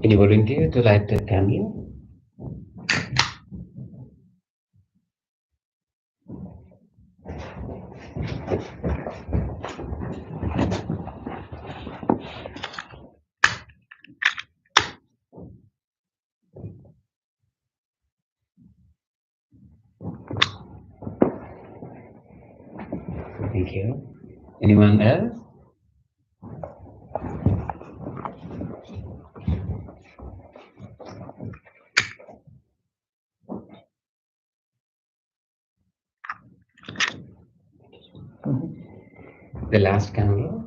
Any volunteer to light the candle? Thank you. Anyone else? The last candle.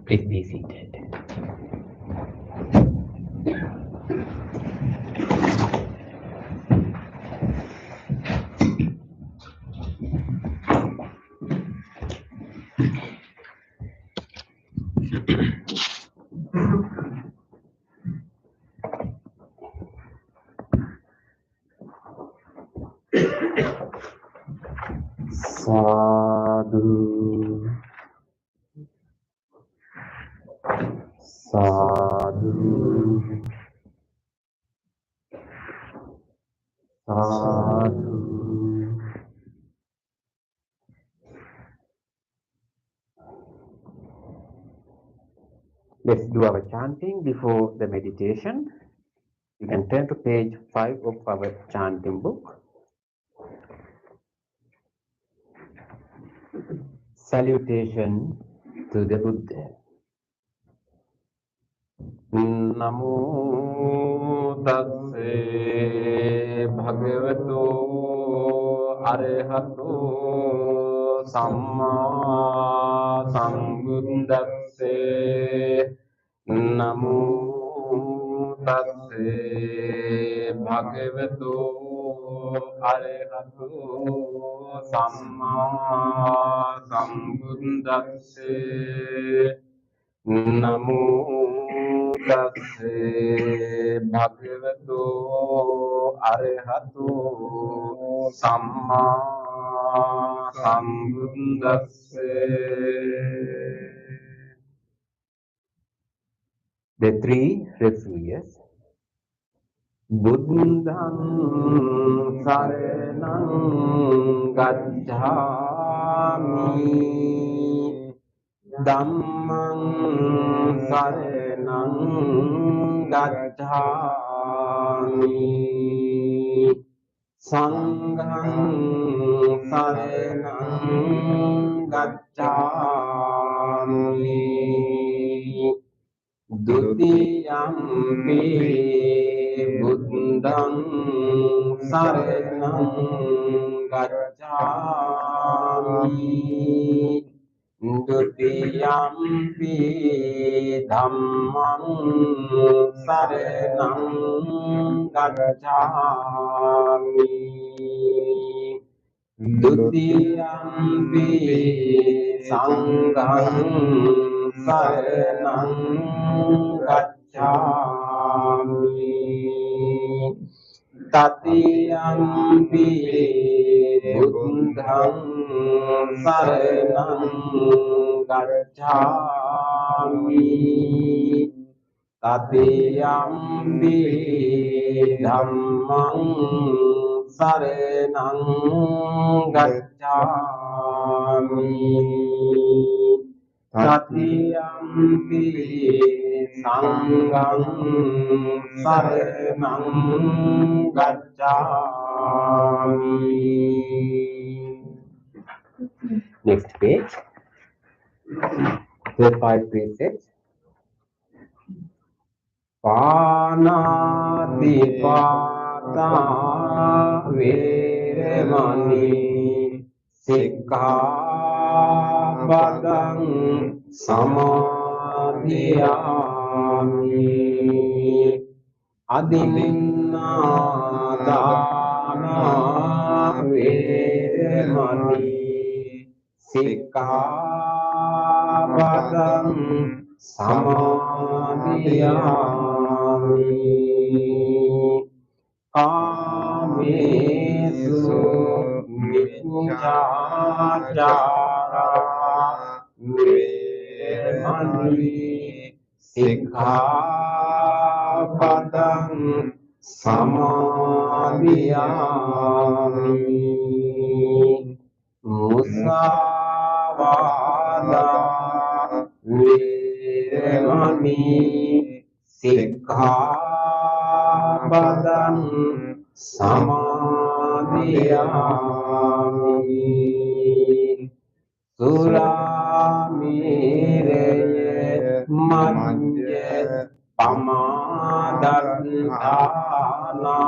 Please be seated. Sadhu, sadhu, sadhu. Let's do our chanting before the meditation. You can turn to page 5 of our chanting book. Salutation to the Buddha. Namo tasse bhagavato arahato samma sambuddhasse. Namo tasse bhagavato arahato samma sambuddhasse. Namo tasse bhagavato arahato samma sambuddhasse. The three refuges. Buddham saranam gacchami. Dhammam saranam gacchami. Sangham saranam gacchami. Dutiyampi buddham saranam gacchami. Dutiyampi dhammam saranam gacchami. Dutiyampi sangham saranam gacchami. Tatiyampi buddham saranam gacchami. Tatiyampi dhammam saranam gacchami. Tatiyampi sangham saranam gacchami. Next page. The 5 precepts. Panatipata veremani sikkhapadang samadhiyami. Adinādāna veremani sikkhapadang samadhiyami. Kāmesu miccācārā Vemani Sikkhapadang Samadhiyami. Musavada Vemani Sikkhapadang Samadhiyami. Suramireye manje pamadadhana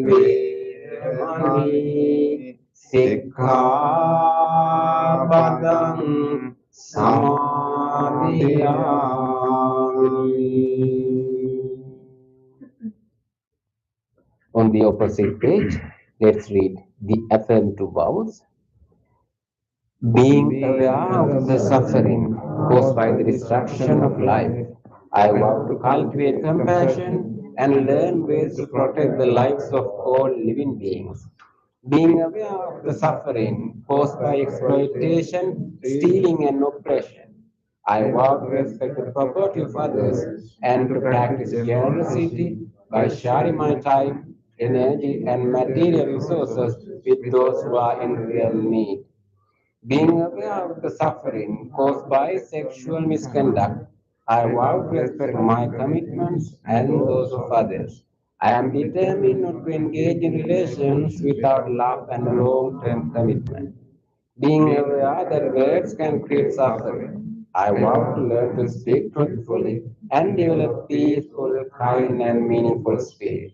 vemani sikkhapadang samadhiyami. On the opposite page, let's read the affirmative vows. Being aware of the suffering caused by the destruction of life, I vow to cultivate compassion and learn ways to protect the lives of all living beings. Being aware of the suffering caused by exploitation, stealing, and oppression, I vow to respect the property of others and to practice generosity by sharing my time, energy, and material resources with those who are in real need. Being aware of the suffering caused by sexual misconduct, I vow to respect my commitments and those of others. I am determined not to engage in relations without love and long-term commitment. Being aware that words can create suffering, I vow to learn to speak truthfully and develop peaceful, kind, and meaningful speech.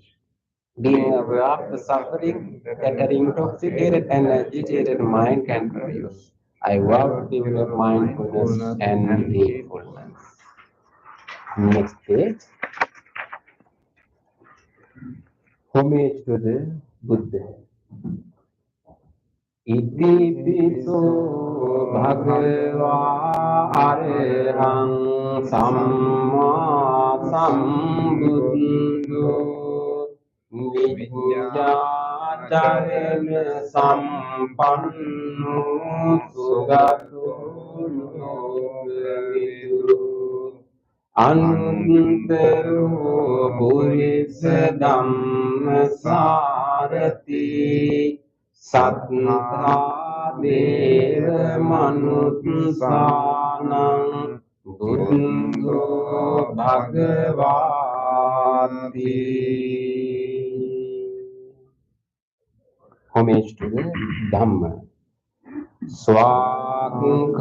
Being aware of the suffering that an intoxicated and agitated mind can produce, I vow to develop mindfulness and gratefulness. Next page. Homage to the Buddha. Iti piso bhagava arahang samma sambuddho Vidyācarena sampanno sugato lokavidu Anuttaro purisa dhamma sarati Sattva deva manutsanam buddho bhagavati. Homage to the Dhamma. Swakhato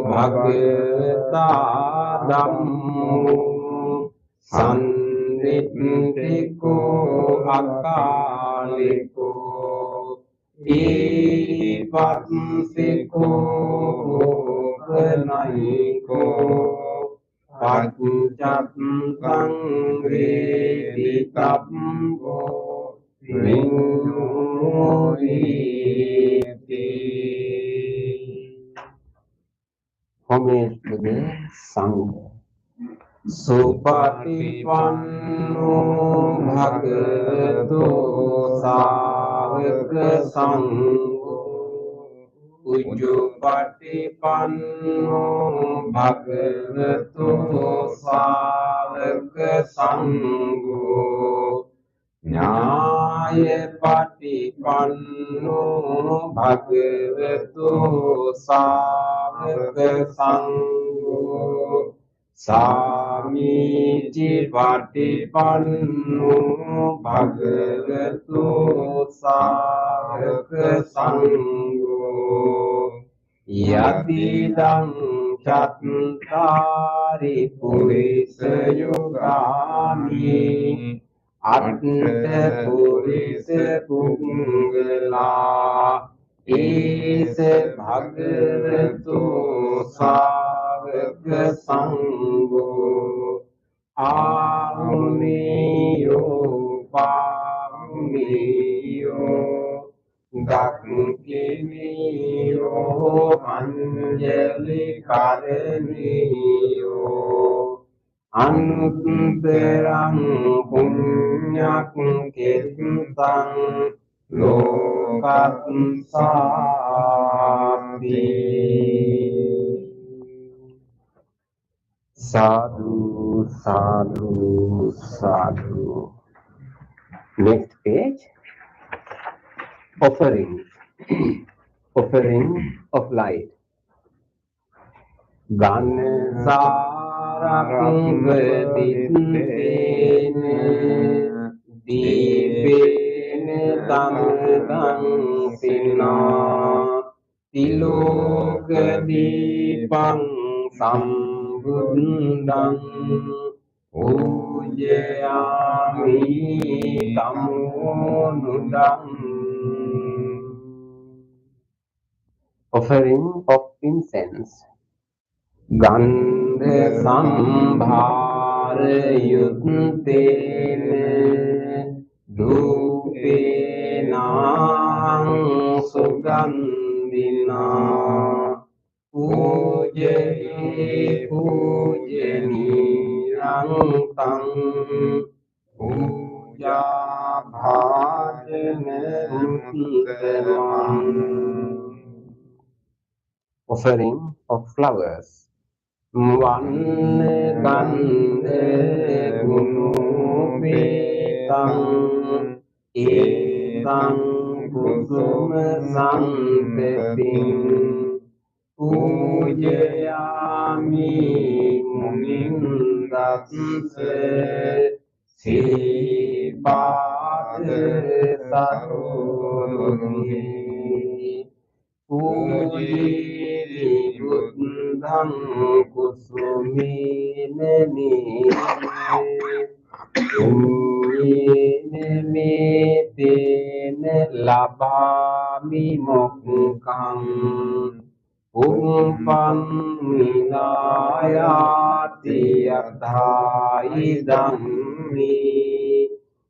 bhagavata dhammo sannitthiko akaliko ipatsiko kanayiko paccattam veditabbo Homage to the Sangha. Supatipanno bhagavato sāvaka sangho Ujjupatipanno bhagavato sāvaka sangho Nyāyapatipanno bhagavato sāvaka sangho Samiti patipanno bhagavato sāvaka sangho Yadidam chattari purisa yogani Atta purisa pungala Esa bhagavato sāvaka sangho Āruneyo pāruneyo Dakkineyo anjali kareneyo Anuttarang punyak ketang lokatsa Sadhu, sadhu, sadhu. Next page. Offering. Offering of light. Ganesarapveditene Dipene Dang Sina Tilokadipang Sambundang Ujayami Tamunudang. Offering of incense. Gandha sambhara yuttene dhupena sugandhina pujaye pujaniyang tang puja bhajana uttamam. Offering of flowers. Vanne gandhe gunupetang etang kusuma santeping pujayami munindase sipate saroni Puji buddhang kusumine punyene metene labami mokkang umpan minayati adhai dhammi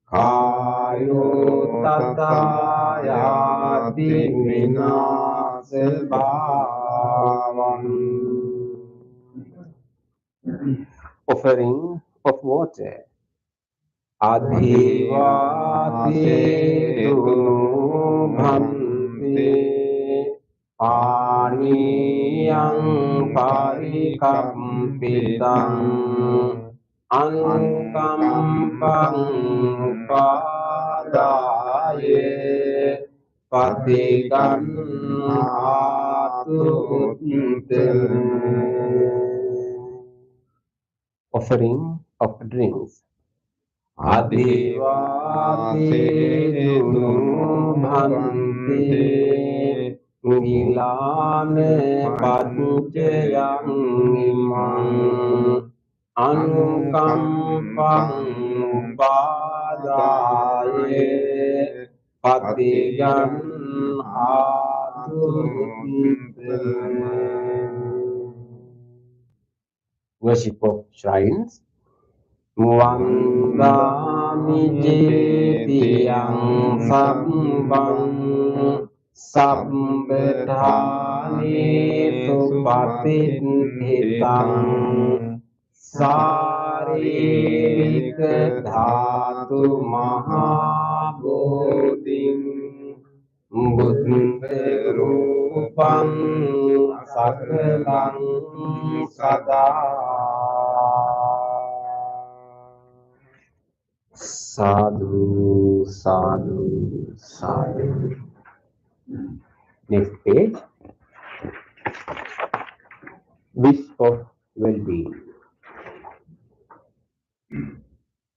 kayo tatayati vinasebhavam. Offering of water. Adhivate tunu bhante paniyang parikampitang anukampang padaye patikan atuttene. Offering of drinks. Adivate dunu bhante gilane pancayang imang anukampang upadaye patigan atuttene. Worship of shrines. Vandami jetiyang sabbang sabbedhani supatithitang saririka dhatu mahabodhing buddha rupang sakalang sada. Sadhu, sadhu, sadhu. Next page. Wish of well-being.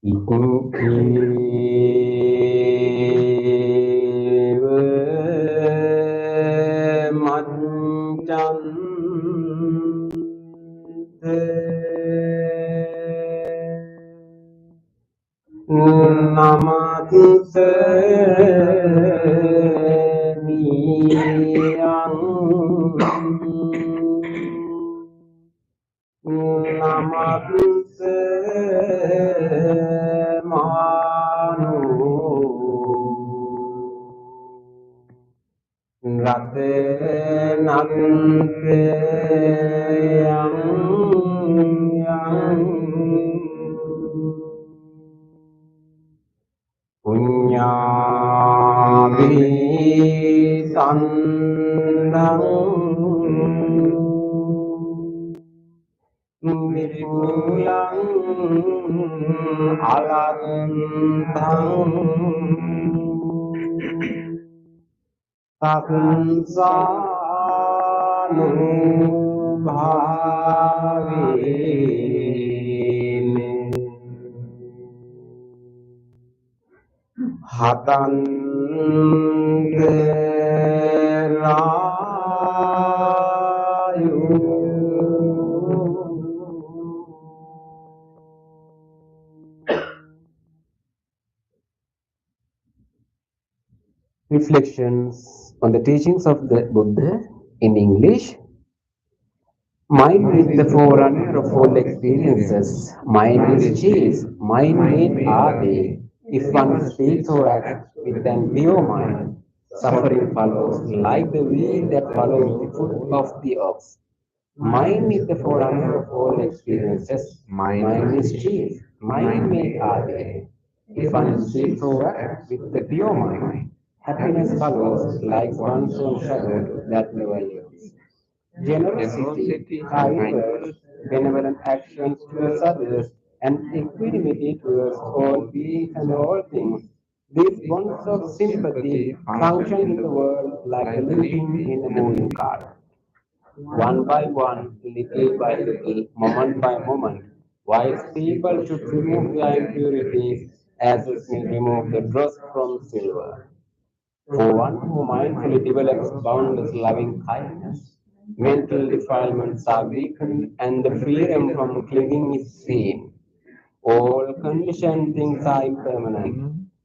Ikukiva manchante Namaste niyang Namaste manu Rate nante yang Punyabhi sandang විපුලං අලත්තං සක්සානුභාවේන හතන්ත Reflections on the teachings of the Buddha in English. Mind is the forerunner of all experiences. Mind is chief. Mind made are they. If one speaks or acts with an pure mind, suffering follows like the wheel that follows the foot of the ox. Mind is the forerunner of all experiences. Mind is chief. Mind made are they. If one speaks or acts with the pure mind, happiness follows like one's own shadow that never leaves. Generosity, kindness, benevolent actions towards others, and equanimity towards all beings and all things. These bonds of sympathy function in the world like a linking in a moving car. One by one, little by little, moment by moment, wise people should remove their impurities as a smith remove the dross from silver. For one who mindfully develops boundless loving kindness, mental defilements are weakened and the freedom from clinging is seen. All conditioned things are impermanent.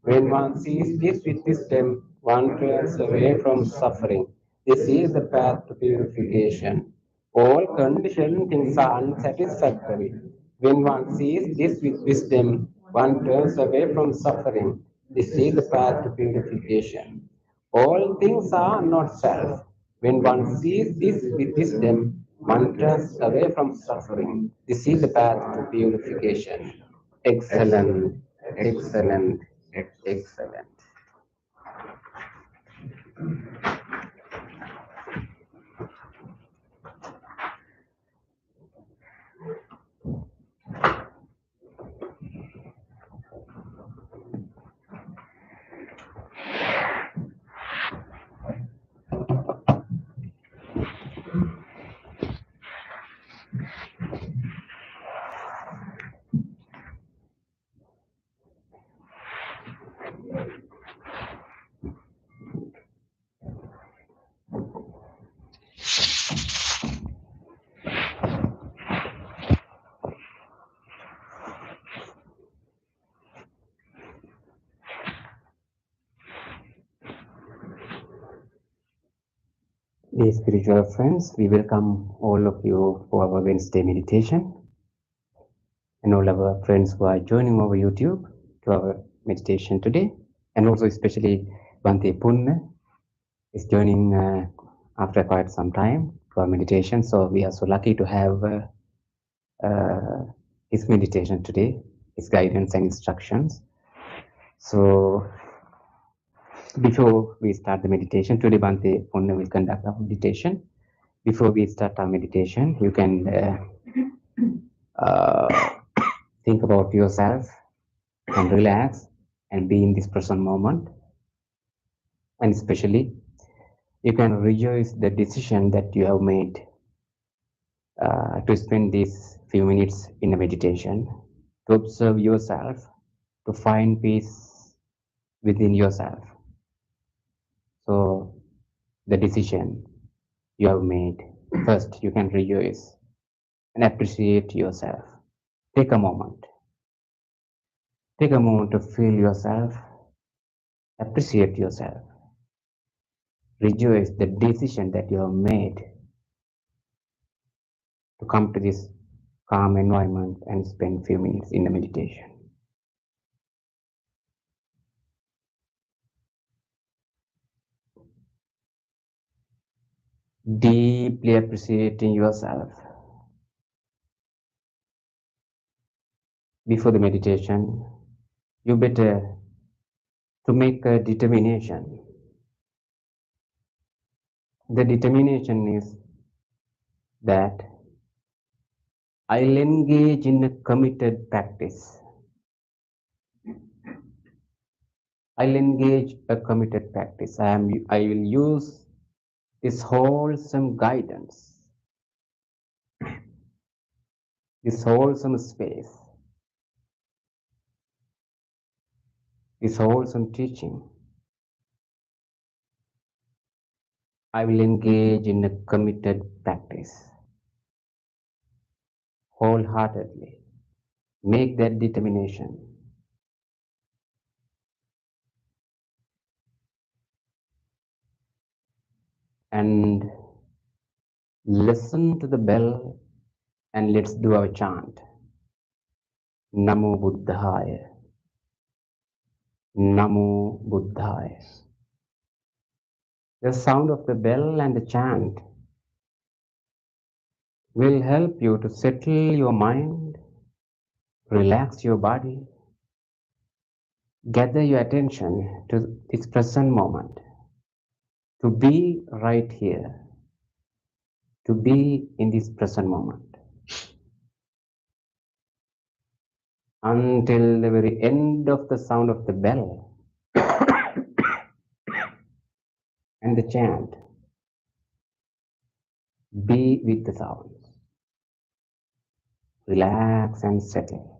When one sees this with wisdom, one turns away from suffering. This is the path to purification. All conditioned things are unsatisfactory. When one sees this with wisdom, one turns away from suffering. This is the path to purification. All things are not self. When one sees this with wisdom, one turns away from suffering. This is the path to purification. Excellent, excellent, excellent. Dear spiritual friends, we welcome all of you for our Wednesday meditation and all our friends who are joining over YouTube to our meditation today, and also especially Bante Punna is joining after quite some time to our meditation. So we are so lucky to have his meditation today, his guidance and instructions. So before we start the meditation, today Bante Punna will conduct our meditation. Before we start our meditation, you can think about yourself and relax and be in this present moment. And especially, you can rejoice the decision that you have made to spend these few minutes in a meditation, to observe yourself, to find peace within yourself. So, the decision you have made, first you can rejoice and appreciate yourself. Take a moment. Take a moment to feel yourself, appreciate yourself. Rejoice the decision that you have made to come to this calm environment and spend few minutes in the meditation. Deeply appreciating yourself. Before the meditation, you better to make a determination. The determination is that I'll engage in a committed practice. I'll engage a committed practice. I will use this wholesome guidance, this wholesome space, this wholesome teaching. I will engage in a committed practice wholeheartedly. Make that determination. And listen to the bell and let's do our chant. Namo Buddhaya. Namo Buddhaya. The sound of the bell and the chant will help you to settle your mind, relax your body, gather your attention to this present moment, to be right here, to be in this present moment. Until the very end of the sound of the bell and the chant, be with the sounds. Relax and settle.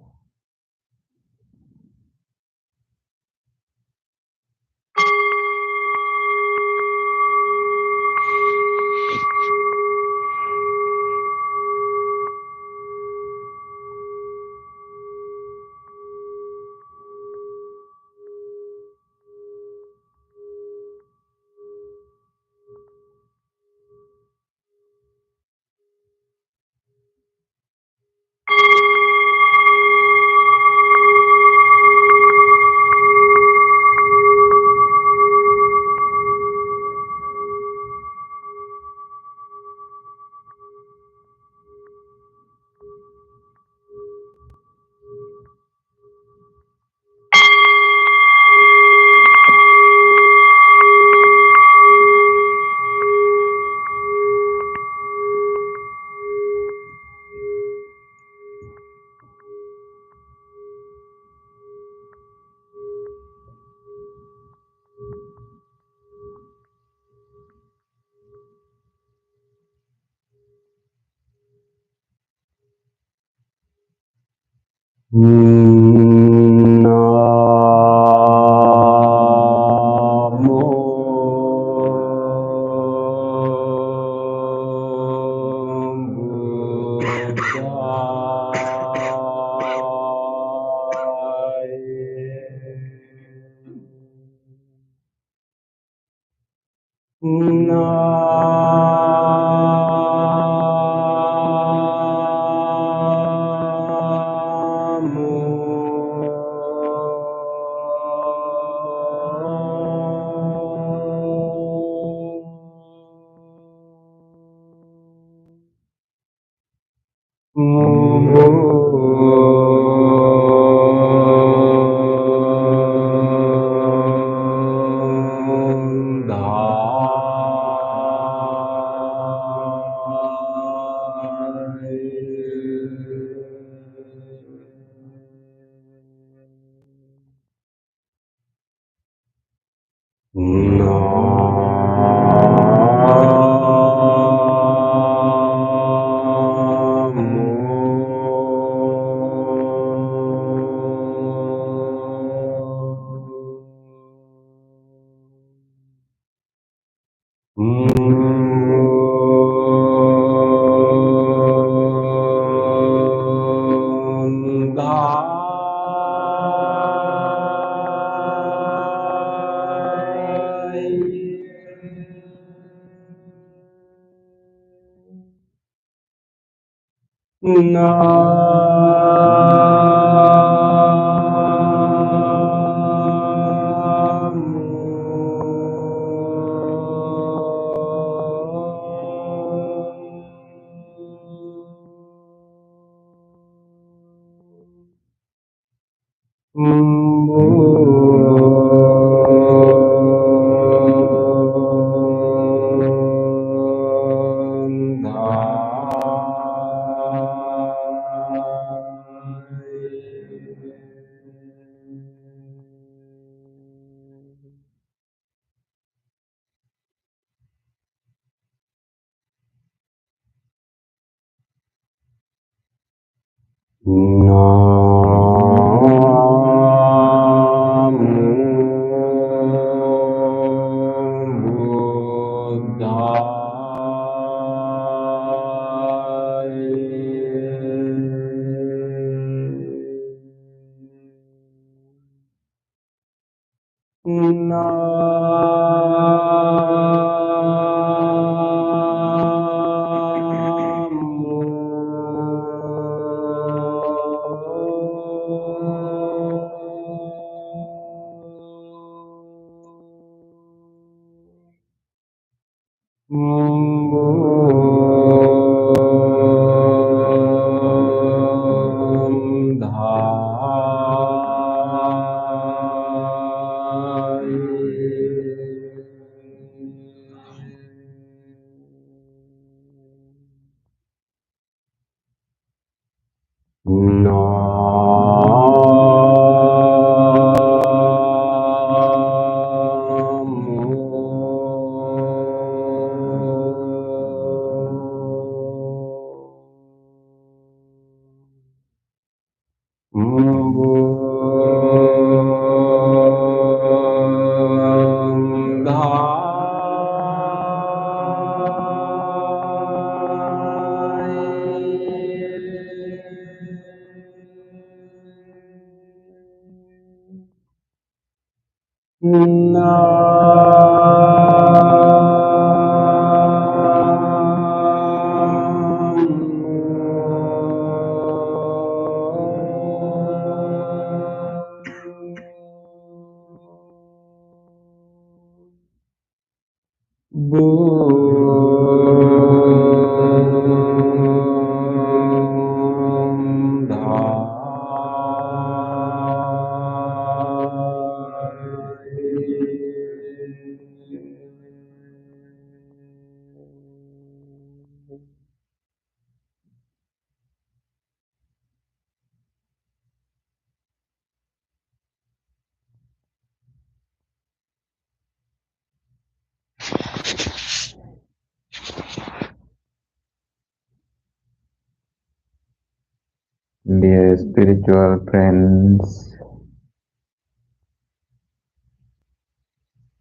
Dear spiritual friends,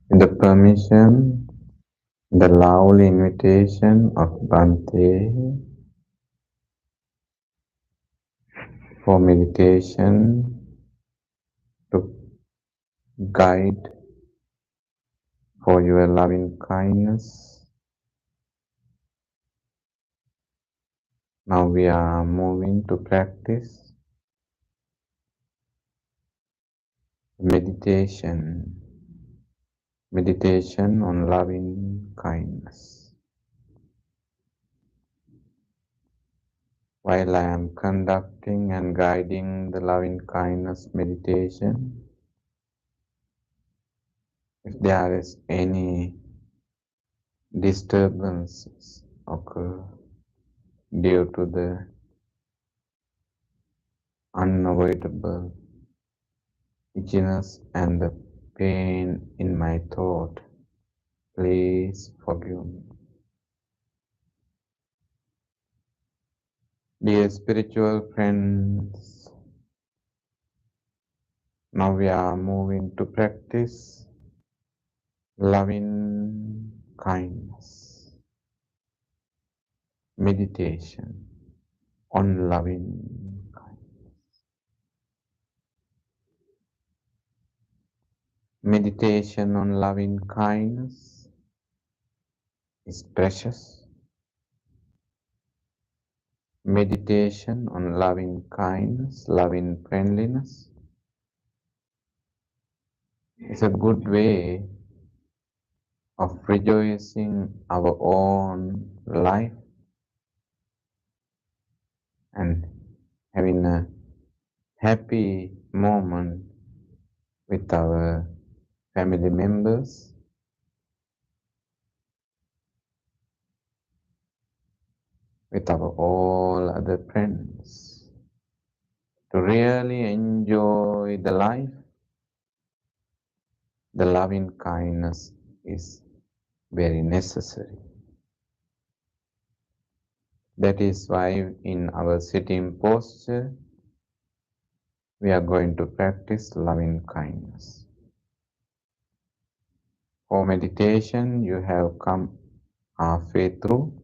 with the permission, the lovely invitation of Bhante for meditation to guide for your loving kindness. Now we are moving to practice meditation, meditation on loving kindness. While I am conducting and guiding the loving kindness meditation, if there is any disturbances occur due to the unavoidable itchiness and the pain in my throat, please forgive me. Dear spiritual friends, now we are moving to practice loving kindness, meditation on loving kindness. Meditation on loving kindness is precious. Meditation on loving kindness, loving friendliness is a good way of rejoicing our own life and having a happy moment with our family members, with our all other friends. To really enjoy the life, the loving kindness is very necessary. That is why in our sitting posture, we are going to practice loving kindness. For meditation, you have come halfway through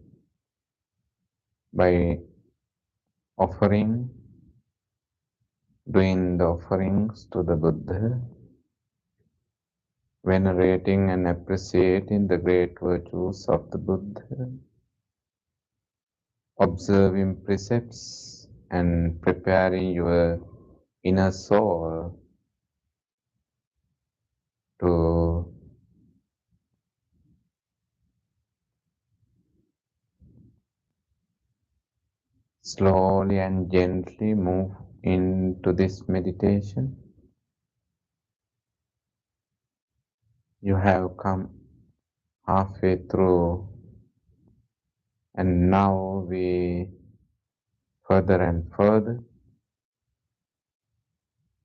by offering, doing the offerings to the Buddha, venerating and appreciating the great virtues of the Buddha, observing precepts and preparing your inner soul to slowly and gently move into this meditation. You have come halfway through, and now we further and further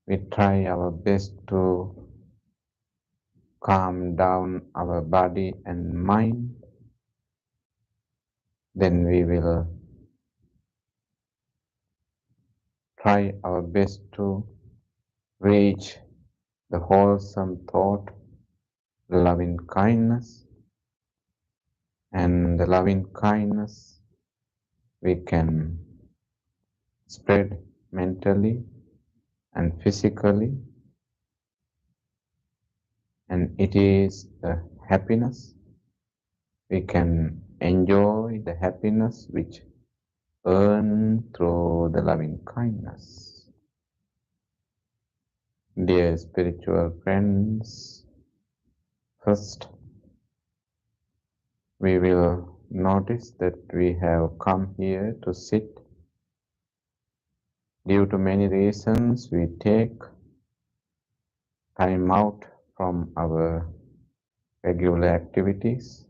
we try our best to calm down our body and mind. Then we will try our best to reach the wholesome thought, loving kindness, and the loving kindness we can spread mentally and physically, and it is the happiness. We can enjoy the happiness which earn through the loving kindness. Dear spiritual friends, first we will notice that we have come here to sit. Due to many reasons, we take time out from our regular activities.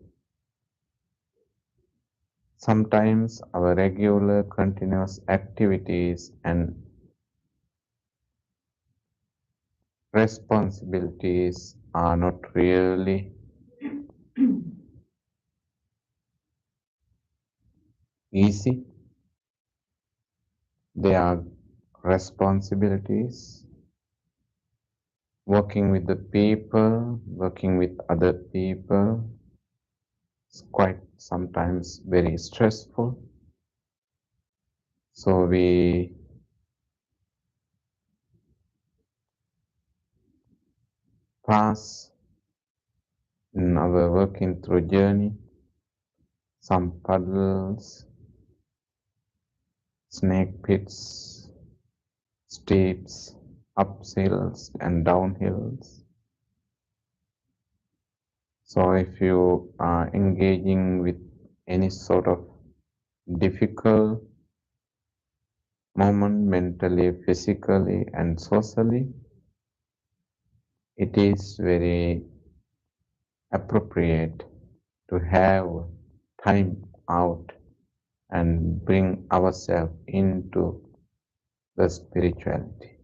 Sometimes our regular continuous activities and responsibilities are not really easy. They are responsibilities. Working with the people, working with other people is quite sometimes very stressful. So we pass in our working through journey some puddles, snake pits, steeps, uphills and downhills. So if you are engaging with any sort of difficult moment mentally, physically and socially, it is very appropriate to have time out and bring ourselves into the spirituality.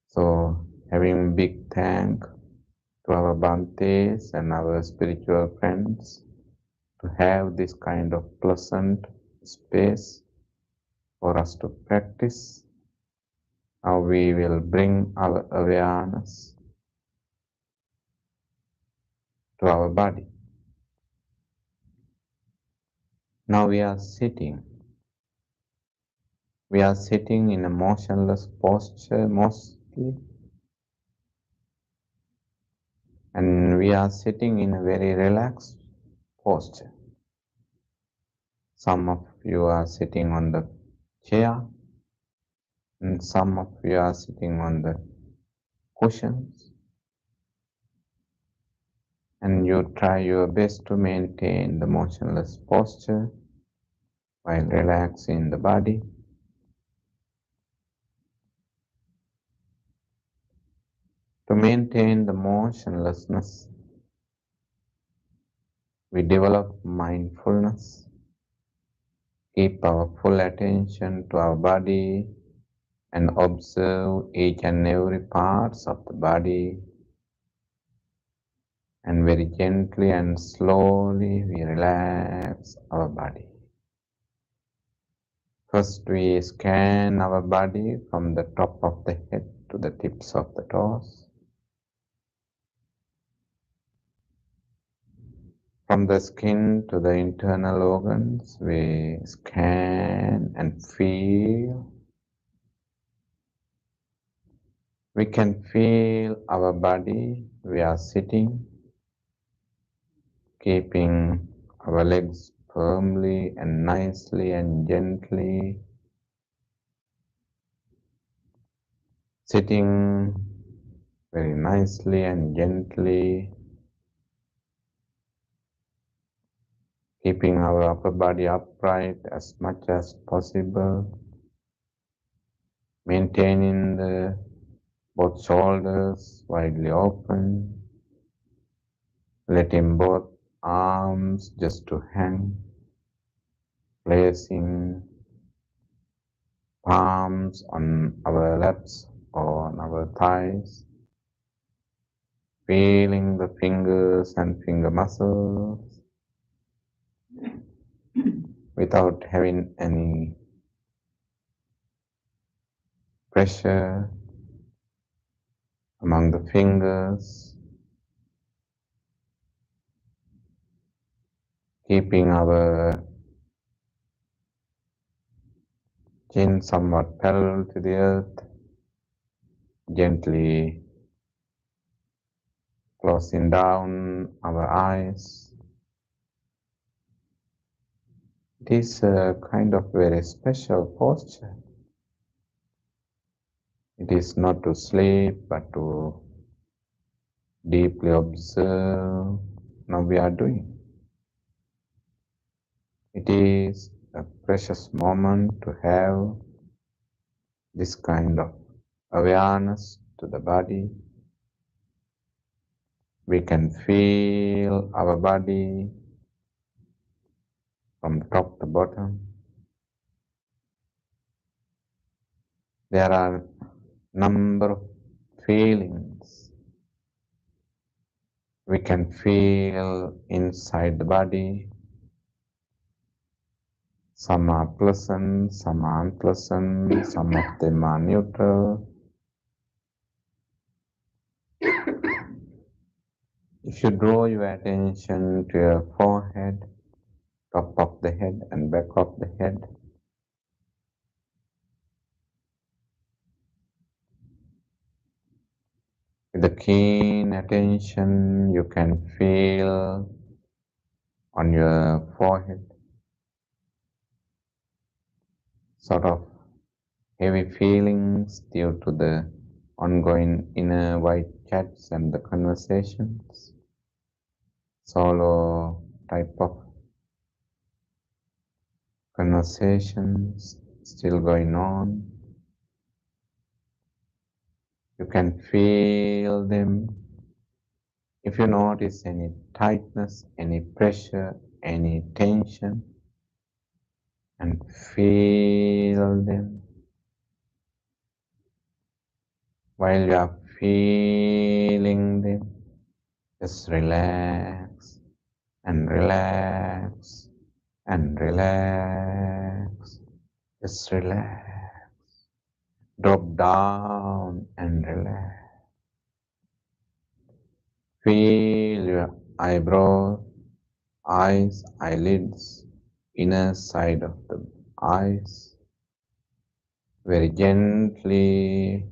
So having big thank to our Bhantes and our spiritual friends to have this kind of pleasant space for us to practice. Now we will bring our awareness to our body. Now we are sitting. We are sitting in a motionless posture mostly, and we are sitting in a very relaxed posture. Some of you are sitting on the chair, and some of you are sitting on the cushions, and you try your best to maintain the motionless posture while relaxing the body. To maintain the motionlessness, we develop mindfulness, keep our full attention to our body and observe each and every parts of the body, and very gently and slowly we relax our body. First, we scan our body from the top of the head to the tips of the toes. From the skin to the internal organs, we scan and feel. We can feel our body. We are sitting, keeping our legs firmly and nicely and gently. Sitting very nicely and gently, keeping our upper body upright as much as possible, maintaining the both shoulders widely open, letting both arms just to hang, placing palms on our laps or on our thighs, feeling the fingers and finger muscles without having any pressure among the fingers, keeping our chin somewhat parallel to the earth, gently closing down our eyes. It is a kind of very special posture. It is not to sleep, but to deeply observe now we are doing. It is a precious moment to have this kind of awareness to the body. We can feel our body from top to bottom. There are number of feelings we can feel inside the body. Some are pleasant, some are unpleasant, some of them are neutral. If you draw your attention to your forehead, top of the head and back of the head, with a keen attention you can feel on your forehead sort of heavy feelings due to the ongoing inner white chats and the conversations, solo type of conversations still going on. You can feel them. If you notice any tightness, any pressure, any tension, and feel them. While you are feeling them, just relax and relax and relax. Just relax. Drop down and relax. Feel your eyebrows, eyes, eyelids, inner side of the eyes. Very gently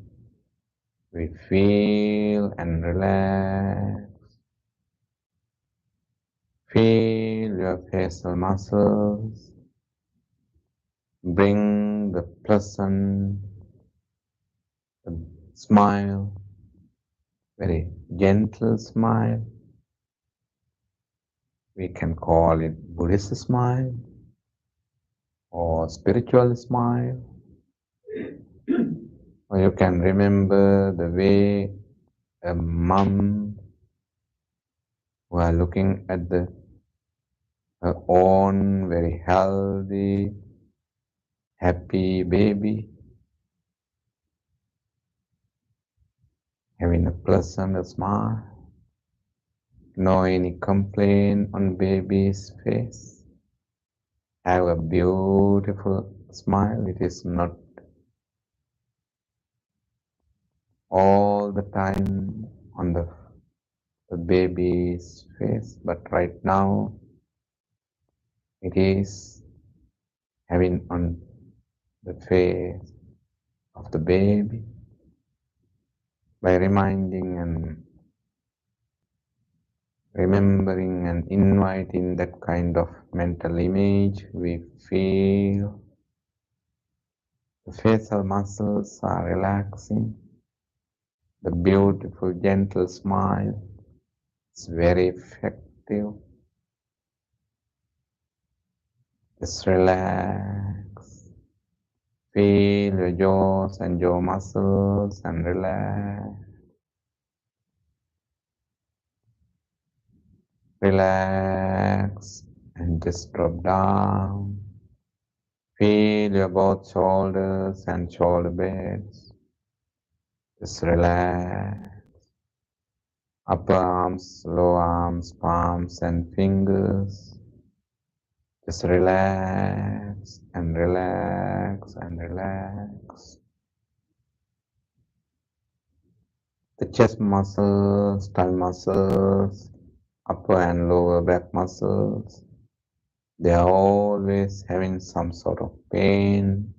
we feel and relax. Feel your facial muscles. Bring the pleasant smile, very gentle smile. We can call it Buddhist smile or spiritual smile. Or you can remember the way a mom who are looking at her own very healthy, happy baby, having a pleasant smile, no any complaint on baby's face, have a beautiful smile. It is not all the time on the baby's face, but right now it is having on the face of the baby by reminding and remembering and inviting that kind of mental image. We feel the facial muscles are relaxing, the beautiful gentle smile is very effective. Just relax. Feel your jaws and jaw muscles and relax. Relax and just drop down. Feel your both shoulders and shoulder blades. Just relax. Upper arms, lower arms, palms and fingers. Just relax and relax and relax. The chest muscles, thigh muscles, upper and lower back muscles, they are always having some sort of pain,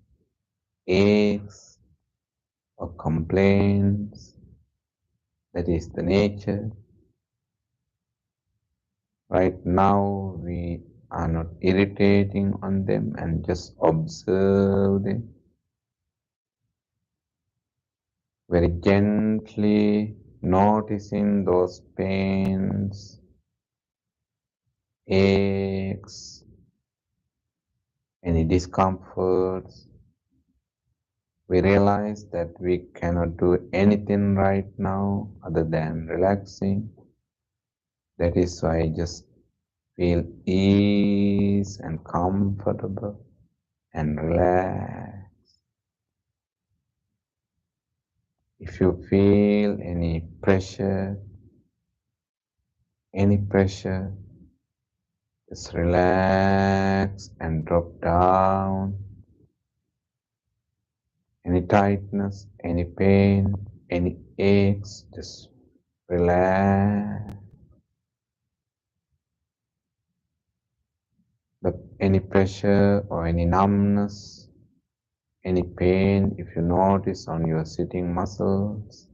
aches, or complaints. That is the nature. Right now, we are not irritating on them and just observe them very gently, noticing those pains, aches, any discomforts. We realize that we cannot do anything right now other than relaxing. That is why just feel ease and comfortable and relax. If you feel any pressure, just relax and drop down. Any tightness, any pain, any aches, just relax. Any pressure or any numbness, any pain, if you notice on your sitting muscles,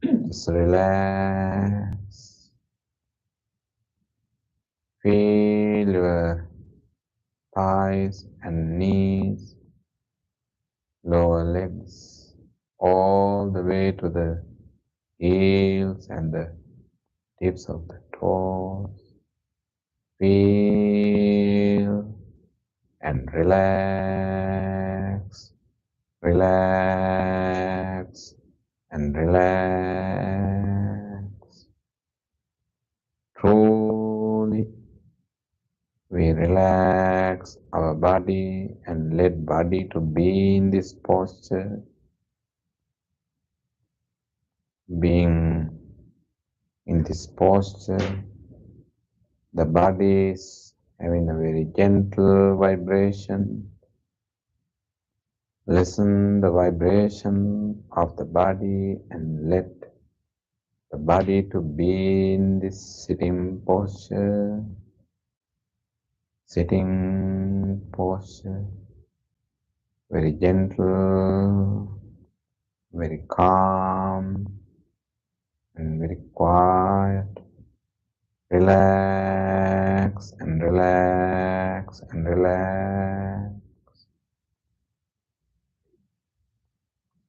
just relax. Feel your thighs and knees, lower legs, all the way to the heels and the tips of the toes. Feel and relax, relax, and relax. Truly, we relax our body and let body to be in this posture, being in this posture. The body is having a very gentle vibration. Listen the vibration of the body and let the body to be in this sitting posture, very gentle, very calm, and very quiet. Relax and relax and relax.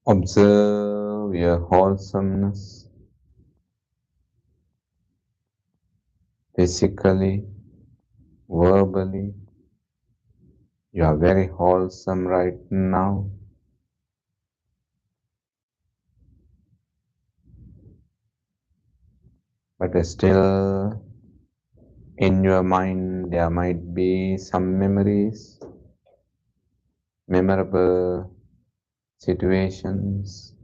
Observe your wholesomeness physically, verbally. You are very wholesome right now. But still, in your mind, there might be some memories, memorable situations.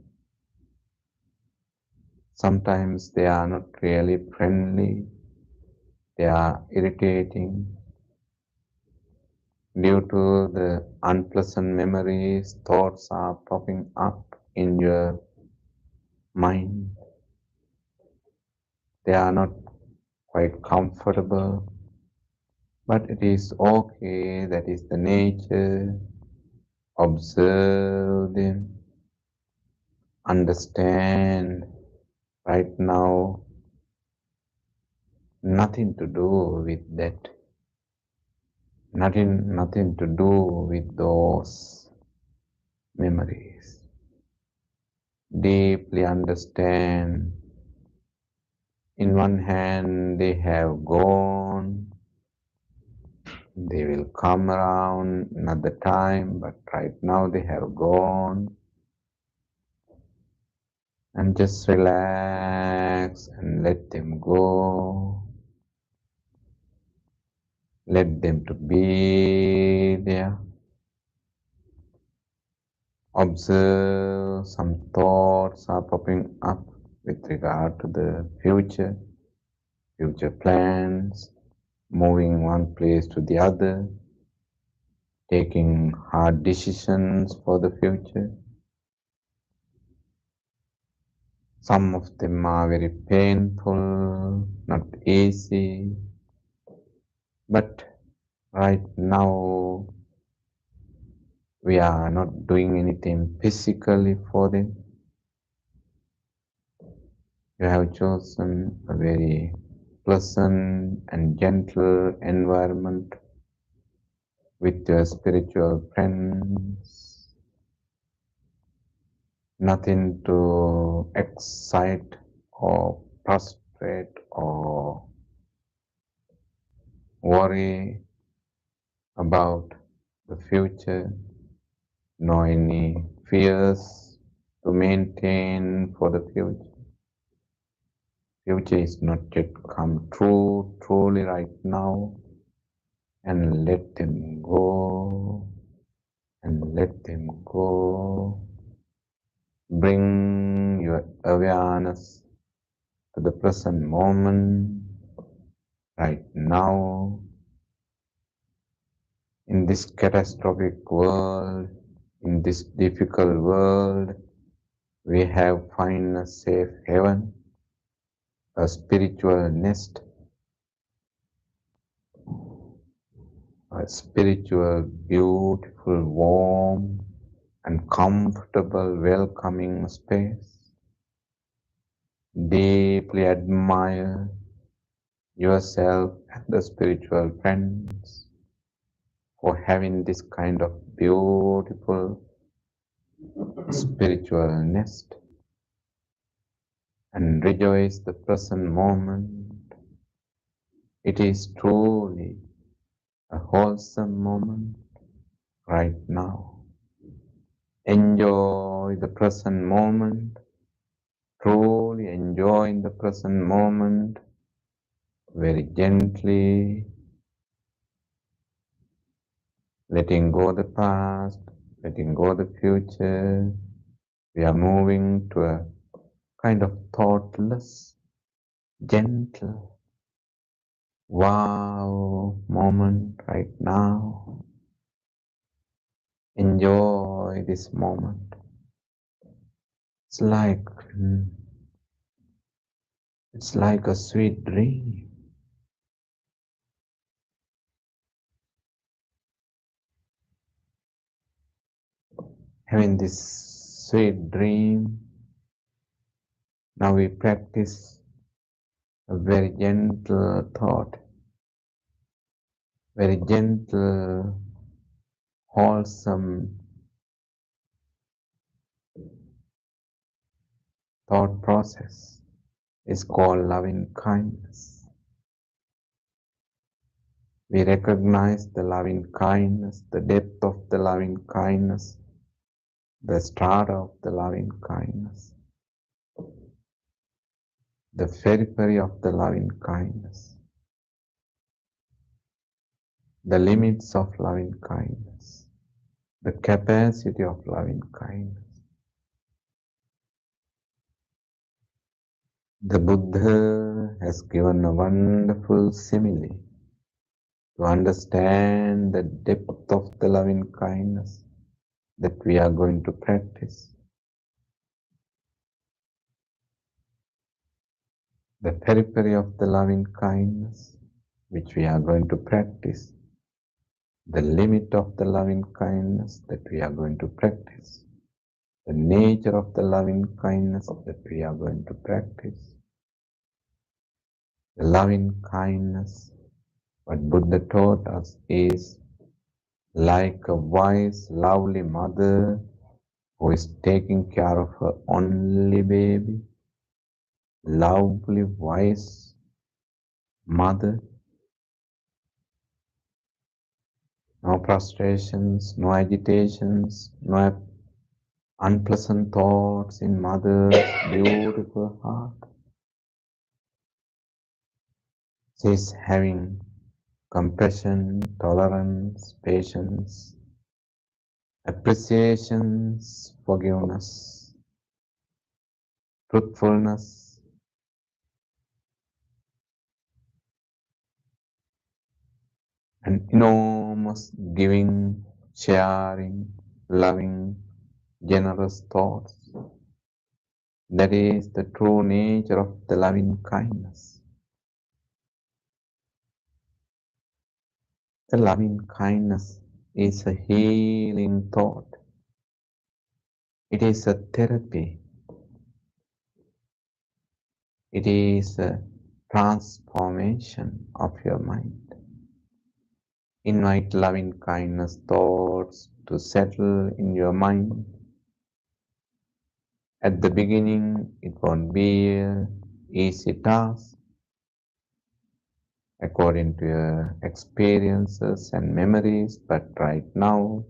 Sometimes they are not really friendly, they are irritating. Due to the unpleasant memories, thoughts are popping up in your mind. They are not quite comfortable, but it is okay. That is the nature. Observe them, understand right now, nothing to do with that. Nothing to do with those memories. Deeply understand. In one hand, they have gone. They will come around another time, but right now they have gone. And just relax and let them go. Let them to be there. Observe some thoughts are popping up with regard to the future plans, moving one place to the other, taking hard decisions for the future. Some of them are very painful, not easy, but right now we are not doing anything physically for them. You have chosen a very pleasant and gentle environment with your spiritual friends. Nothing to excite or frustrate or worry about the future, no any fears to maintain for the future. Future is not yet come true, truly right now, and let them go, and let them go. Bring your awareness to the present moment, right now, in this catastrophic world, in this difficult world. We have found a safe haven, a spiritual nest, a spiritual, beautiful, warm, and comfortable, welcoming space. Deeply admire yourself and the spiritual friends for having this kind of beautiful spiritual nest and rejoice the present moment. It is truly a wholesome moment right now. Enjoy the present moment, truly enjoy the present moment very gently, letting go the past, letting go the future. We are moving to a kind of thoughtless, gentle, wow moment right now. Enjoy this moment. It's like mm, it's like a sweet dream. Having this sweet dream, now we practice a very gentle thought, very gentle, wholesome thought process. Is called loving kindness. We recognize the loving kindness, the depth of the loving kindness, the start of the loving kindness, the periphery of the loving kindness, the limits of loving kindness, the capacity of loving kindness. The Buddha has given a wonderful simile to understand the depth of the loving kindness that we are going to practice, the periphery of the loving kindness which we are going to practice, the limit of the loving kindness that we are going to practice, the nature of the loving kindness that we are going to practice, the loving kindness. What Buddha taught us is like a wise, lovely mother who is taking care of her only baby, lovely, wise mother, no frustrations, no agitations, no unpleasant thoughts in mother's beautiful heart. She is having compassion, tolerance, patience, appreciations, forgiveness, truthfulness, and enormous giving, sharing, loving, generous thoughts. That is the true nature of the loving kindness. The loving kindness is a healing thought. It is a therapy. It is a transformation of your mind. Invite loving kindness thoughts to settle in your mind. At the beginning, it won't be an easy task according to your experiences and memories, but right now,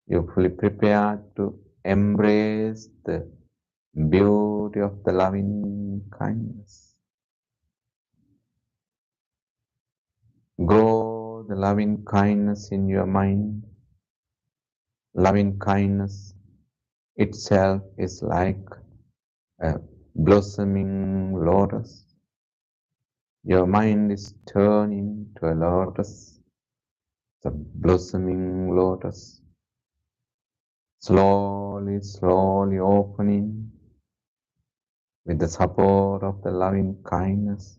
you're fully prepared to embrace the beauty of the loving kindness. Grow the loving kindness in your mind. Loving kindness itself is like a blossoming lotus. Your mind is turning to a lotus, the blossoming lotus, slowly, slowly opening with the support of the loving kindness.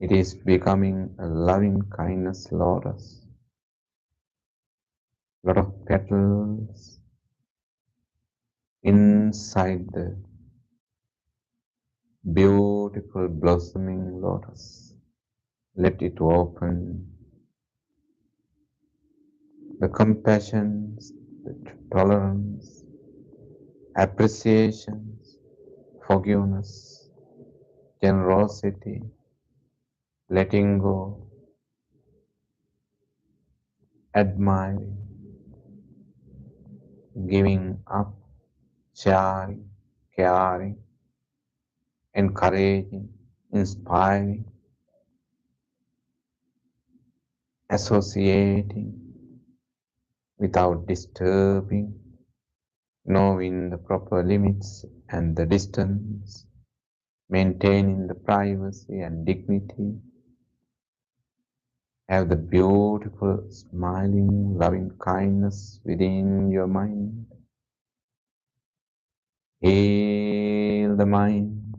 It is becoming a loving kindness lotus. Lot of petals inside the beautiful blossoming lotus. Let it open. The compassion, the tolerance, appreciation, forgiveness, generosity, letting go, admiring, giving up, sharing, caring, encouraging, inspiring, associating without disturbing, knowing the proper limits and the distance, maintaining the privacy and dignity, have the beautiful, smiling, loving kindness within your mind. Heal the mind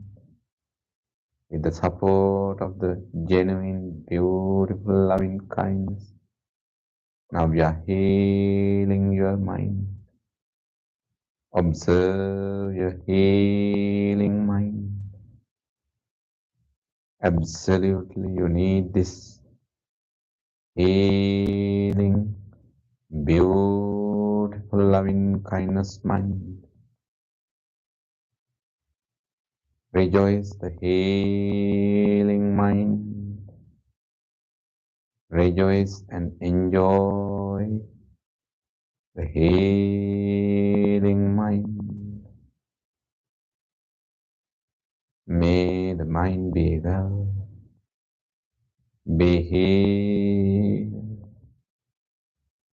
with the support of the genuine, beautiful, loving kindness. Now we are healing your mind. Observe your healing mind. Absolutely, you need this healing, beautiful, loving kindness mind. Rejoice the healing mind. Rejoice and enjoy the healing mind. May the mind be well, be healed,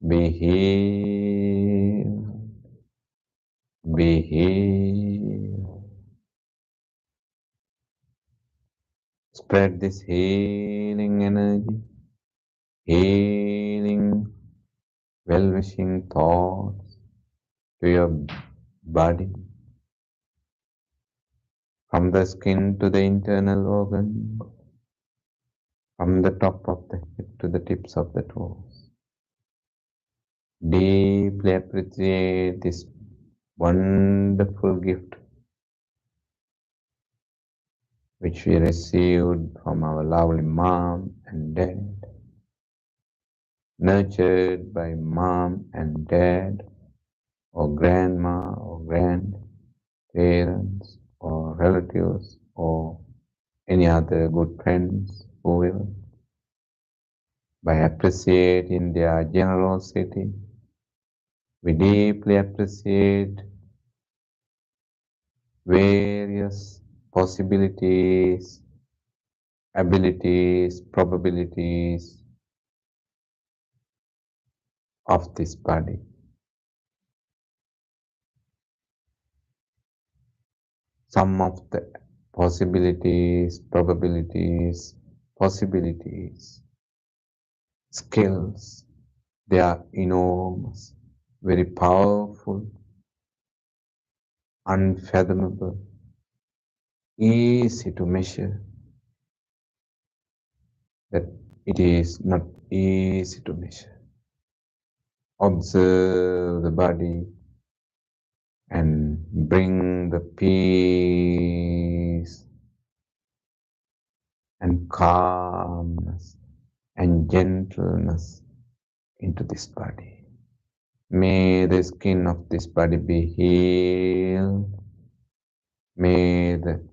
be healed, be healed. Spread this healing energy healing, well-wishing thoughts to your body, from the skin to the internal organ, from the top of the head to the tips of the toes. Deeply appreciate this wonderful gift which we received from our lovely mom and dad, nurtured by mom and dad, or grandma or grandparents or relatives or any other good friends, whoever. By appreciating their generosity, we deeply appreciate various possibilities, abilities, probabilities of this body. Some of the possibilities, skills, they are enormous, very powerful, unfathomable, easy to measure, that it is not easy to measure. Observe the body and bring the peace and calmness and gentleness into this body. May the skin of this body be healed. May the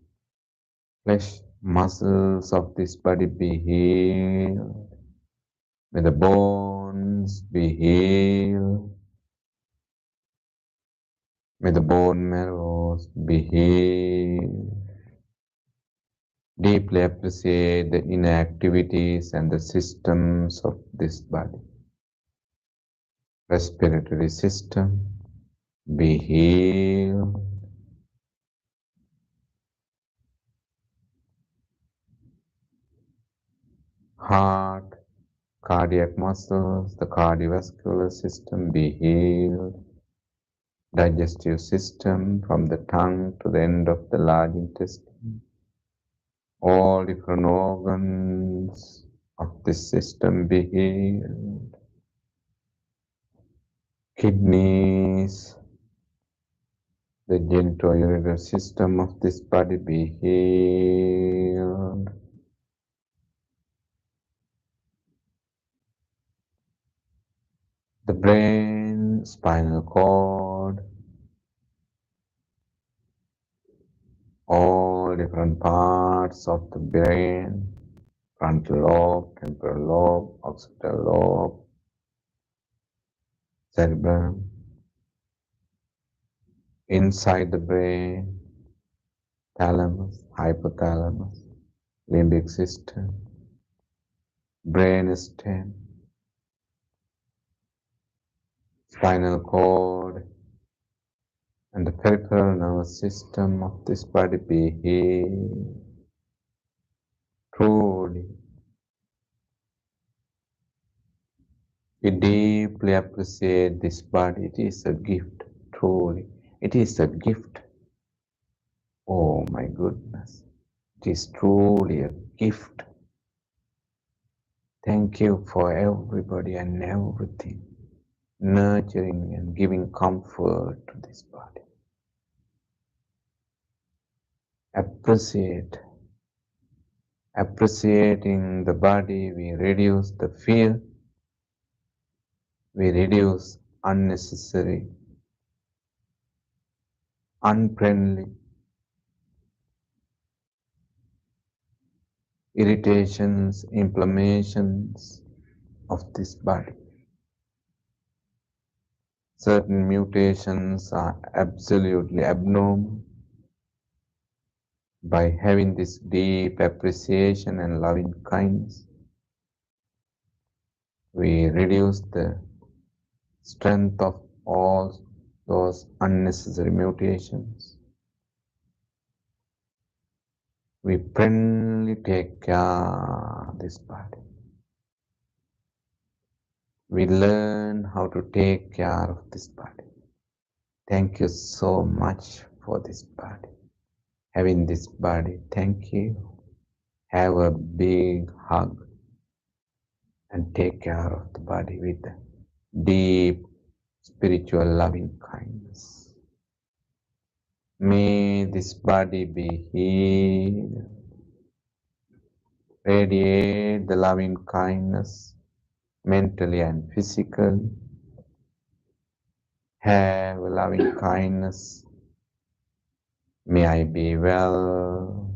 flesh, muscles of this body be healed. May the bones be healed. May the bone marrows be healed. Deeply appreciate the inner activities and the systems of this body. Respiratory system be healed. Heart, cardiac muscles, the cardiovascular system be healed. Digestive system from the tongue to the end of the large intestine. All different organs of this system be healed. Kidneys, the genitourinary system of this body be healed. The brain, spinal cord, all different parts of the brain, frontal lobe, temporal lobe, occipital lobe, cerebrum, inside the brain, thalamus, hypothalamus, limbic system, brain stem, spinal cord, and the peripheral nervous system of this body be healed. Truly, we deeply appreciate this body. It is a gift, truly. It is a gift. Oh my goodness. It is truly a gift. Thank you for everybody and everything, nurturing and giving comfort to this body. Appreciating the body, we reduce the fear, we reduce unnecessary, unfriendly irritations, inflammations of this body. Certain mutations are absolutely abnormal. By having this deep appreciation and loving kindness, we reduce the strength of all those unnecessary mutations. We friendly take care of this body. we learn how to take care of this body. Thank you so much for this body. Having this body, thank you. Have a big hug and take care of the body with deep spiritual loving kindness. May this body be healed. Radiate the loving kindness mentally and physically. Have a loving kindness. May I be well.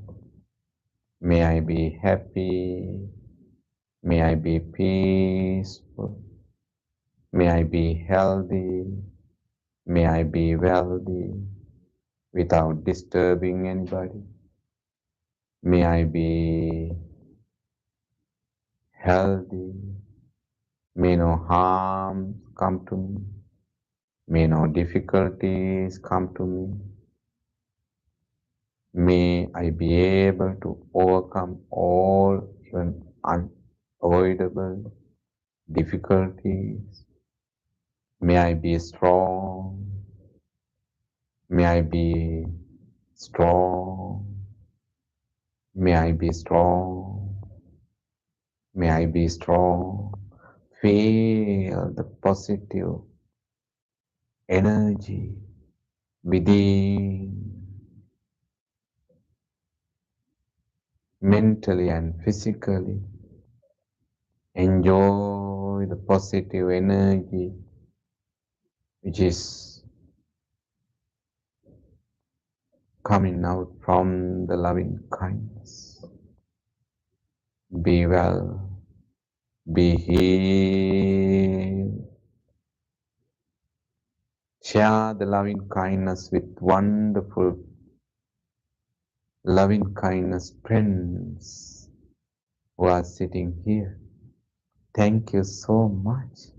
May I be happy. May I be peaceful. May I be healthy. May I be wealthy without disturbing anybody. May I be healthy. May no harm come to me. May no difficulties come to me. May I be able to overcome all even unavoidable difficulties. May I be strong. May I be strong. May I be strong. May I be strong. Feel the positive energy within, mentally and physically. Enjoy the positive energy which is coming out from the loving kindness. Be well, be healed. Share the loving kindness with wonderful loving kindness friends who are sitting here. Thank you so much.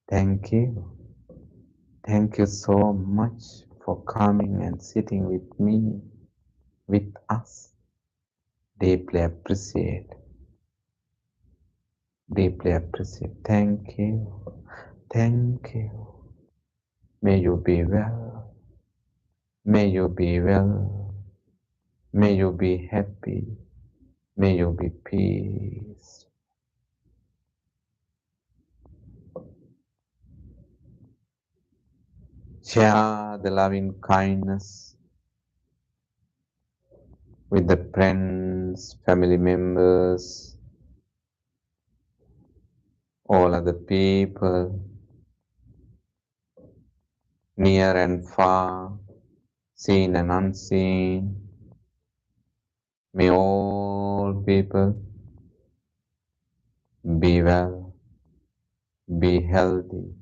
Thank you. Thank you so much for coming and sitting with me, with us. Deeply appreciate. Deeply appreciate. Thank you. Thank you. May you be well. May you be well. May you be happy. May you be peace. Share the loving kindness with the friends, family members, all other people, near and far, seen and unseen. May all people be well, be healthy.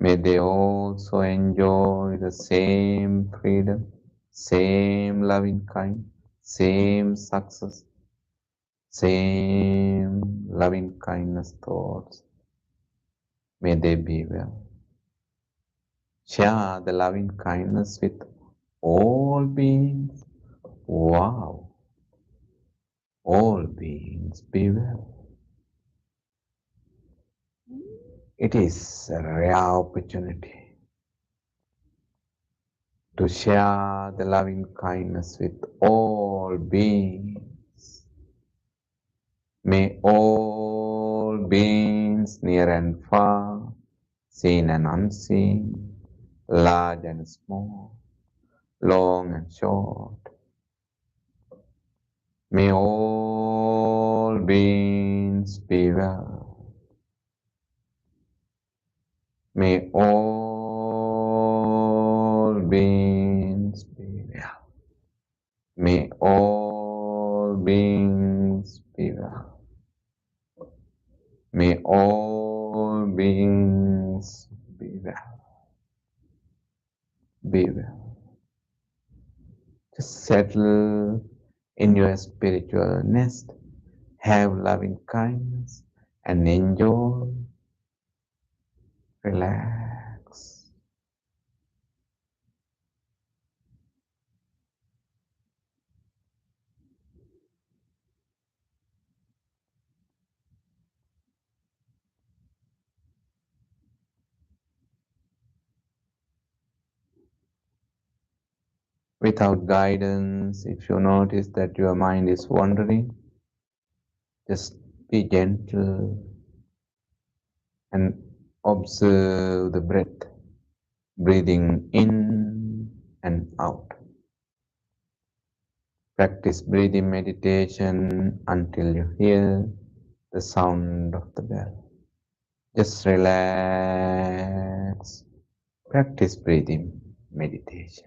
May they also enjoy the same freedom, same loving kind, same success, same loving kindness thoughts. May they be well. Share the loving kindness with all beings. Wow, all beings be well. It is a rare opportunity to share the loving kindness with all beings. May all beings near and far, seen and unseen, large and small, long and short, may all beings be well. May all beings be well. May all beings be well. May all beings be well. Be well. Just settle in your spiritual nest. Have loving kindness and enjoy. Relax. Without guidance, if you notice that your mind is wandering, just be gentle and observe the breath, breathing in and out. Practice breathing meditation until you hear the sound of the bell. Just relax. Practice breathing meditation.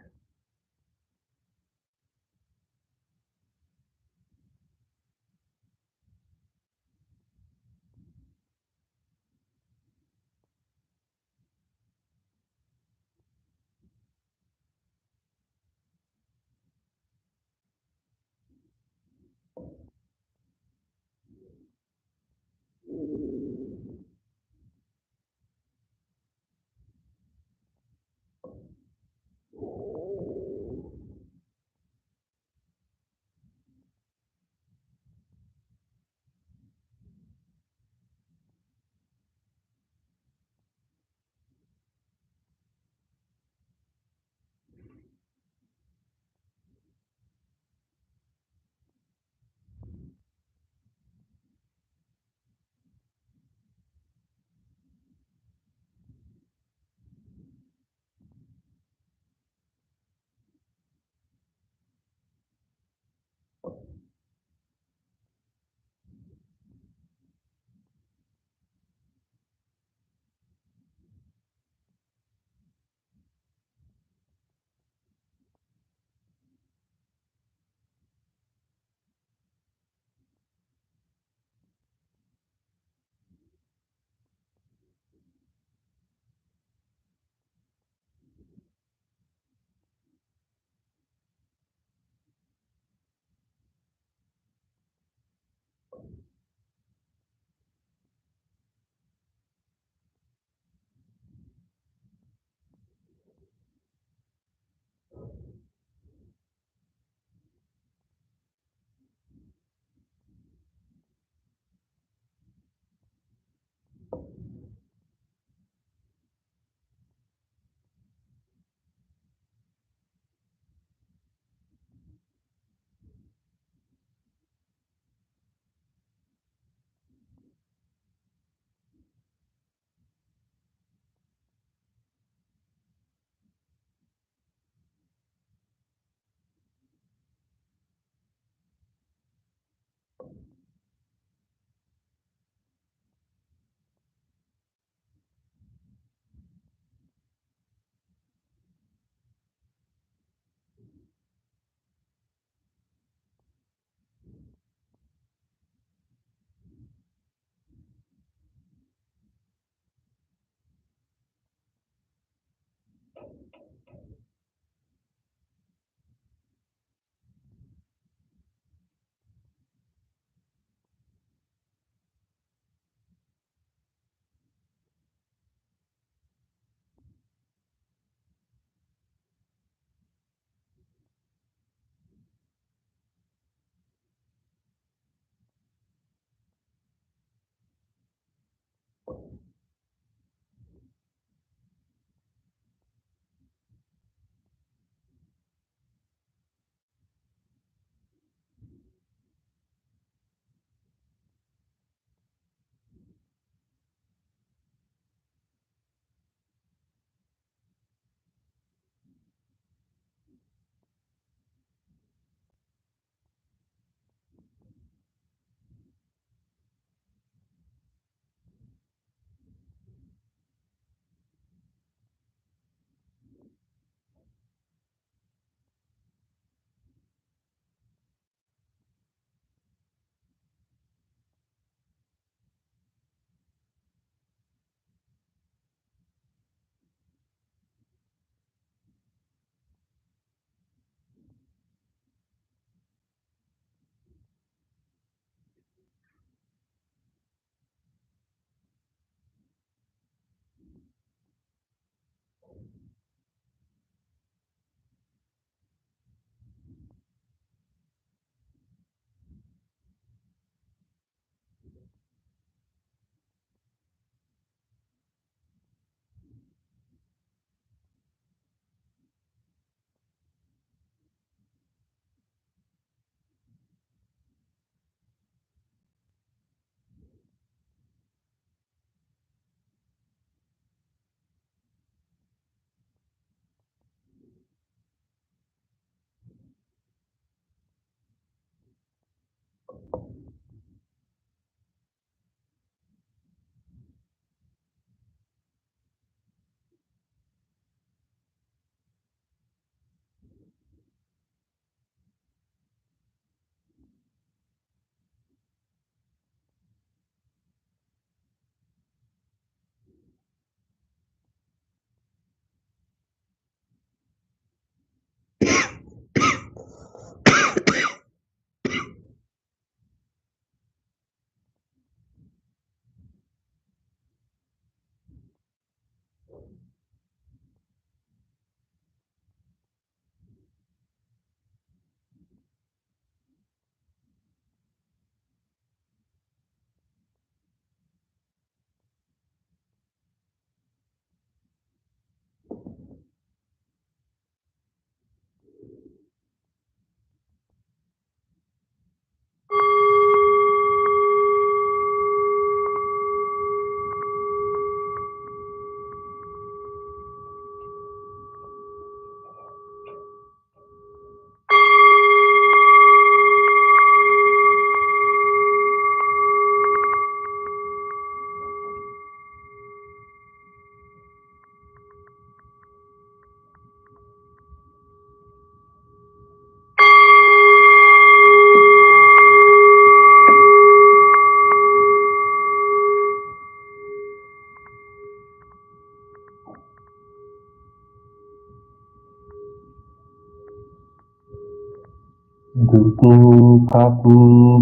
Dukkam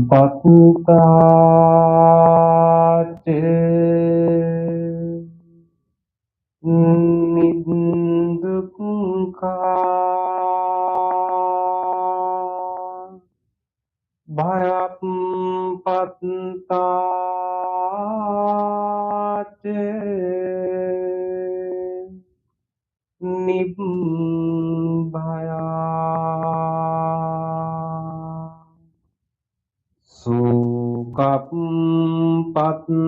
pattace niddukkha bhayam pattace nibbaya sukam pattace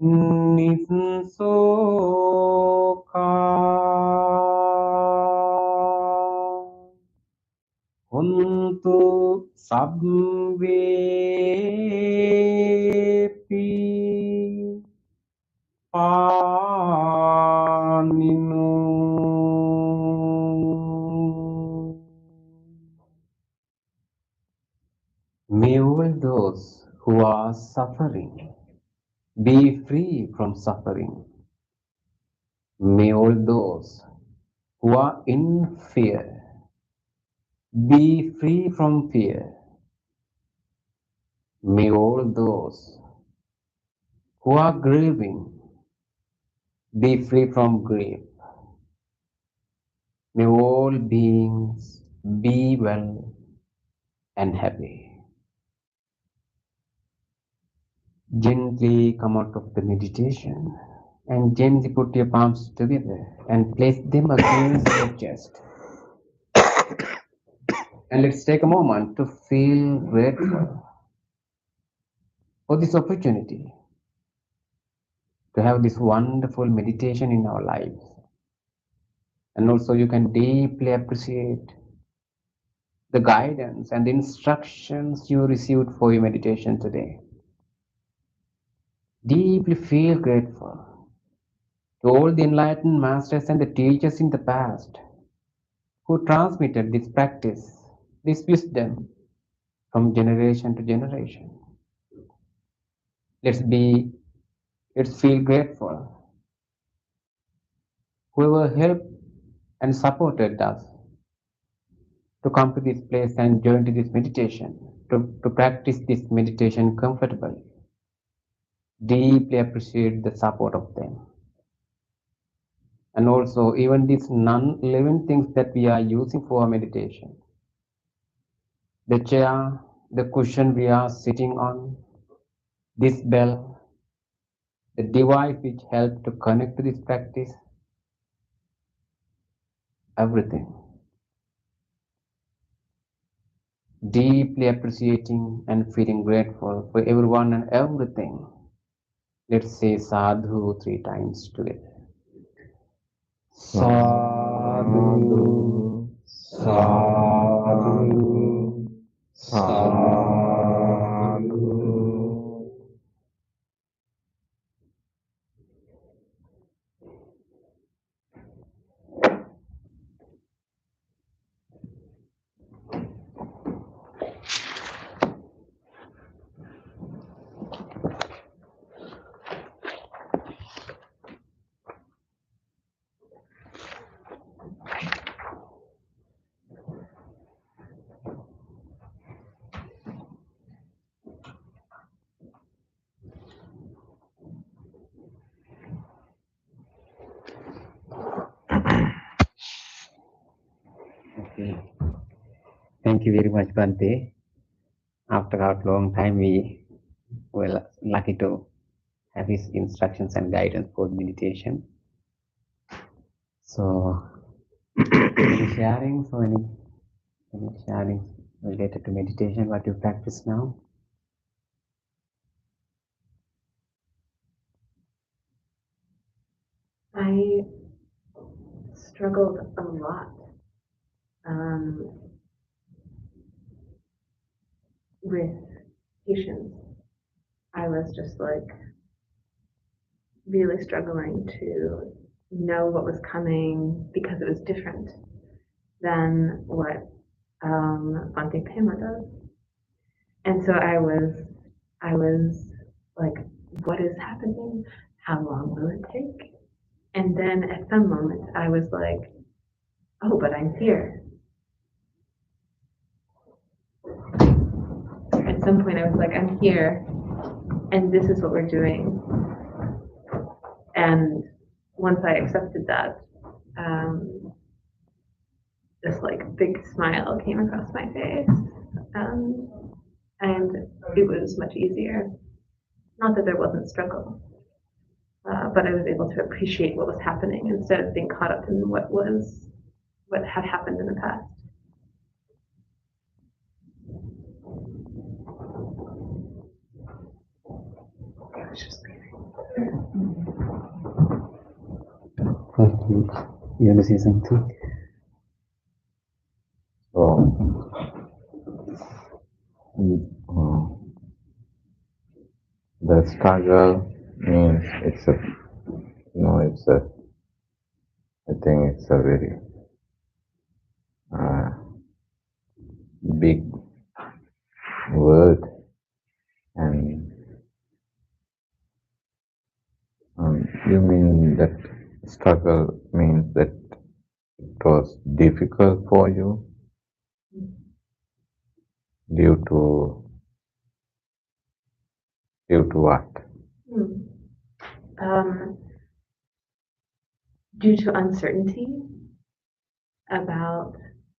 nisukha Untu sabbepi paninu. May all those who are suffering be free from suffering. May all those who are in fear be free from fear. May all those who are grieving be free from grief. May all beings be well and happy. Gently come out of the meditation and gently put your palms together and place them against your chest. And let's take a moment to feel grateful for this opportunity to have this wonderful meditation in our lives. And also you can deeply appreciate the guidance and the instructions you received for your meditation today. Deeply feel grateful to all the enlightened masters and the teachers in the past who transmitted this practice, this wisdom from generation to generation. Let's feel grateful. Whoever helped and supported us to come to this place and join to this meditation, to practice this meditation comfortably. Deeply appreciate the support of them. And also even these non-living things that we are using for our meditation. The chair, the cushion we are sitting on, this bell, the device which helped to connect to this practice, everything. Deeply appreciating and feeling grateful for everyone and everything. Let's say sadhu 3 times together. Sadhu, sadhu, sadhu. Okay. Thank you very much, Bante. After a long time, we were lucky to have his instructions and guidance for meditation. So, any sharings or any sharings related to meditation, what you practice now? I struggled a lot with patience. I was just like really struggling to know what was coming because it was different than what Bhante Pema does. And so I was like, what is happening? How long will it take? And then at some moment, I was like, oh, but I'm here. At some point, I was like, I'm here, and this is what we're doing. And once I accepted that, um, this like big smile came across my face, and it was much easier. Not that there wasn't struggle, but I was able to appreciate what was happening instead of being caught up in what had happened in the past. I was just leaving. You want to say something? So, the struggle means it's a, it's a, I think it's a very uh, big word, and you mean that struggle means that it was difficult for you due to what? Um, due to uncertainty about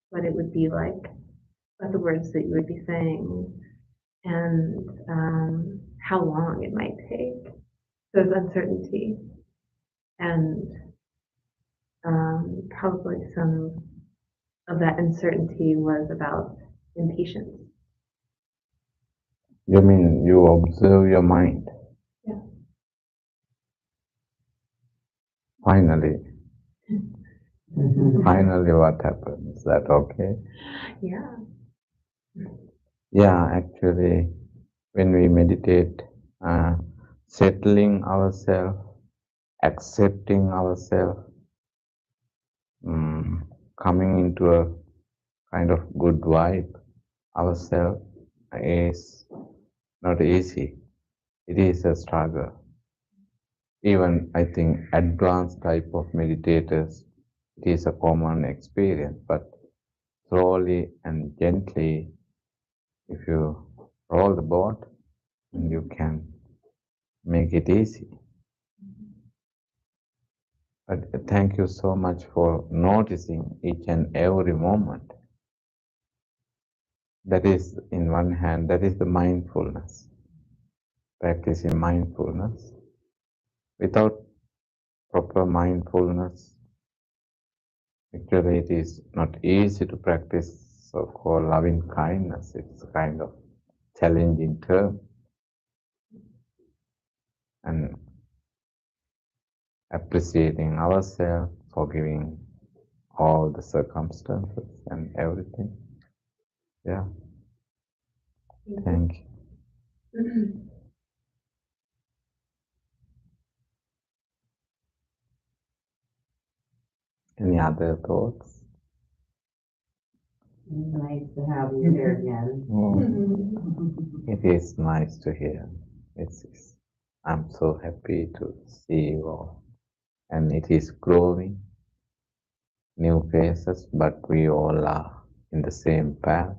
what it would be like, what the words that you would be saying, and how long it might take. There's uncertainty, and probably some of that uncertainty was about impatience. You mean you observe your mind? Yeah. Finally. Finally, what happened? Is that okay? Yeah. Yeah, actually, when we meditate, settling ourselves, accepting ourselves, coming into a kind of good vibe ourselves is not easy. It is a struggle. Even I think advanced type of meditators, it is a common experience, but slowly and gently, if you roll the boat, you can make it easy. But thank you so much for noticing each and every moment. That is, in one hand, that is the mindfulness, practicing mindfulness. Without proper mindfulness, actually, it is not easy to practice so-called loving kindness. It's a kind of challenging term. And appreciating ourselves, forgiving all the circumstances and everything. Yeah. Thank you. Any other thoughts? Nice to have you here again. It is nice to hear. I'm so happy to see you all. And it is growing, new faces, but we all are in the same path.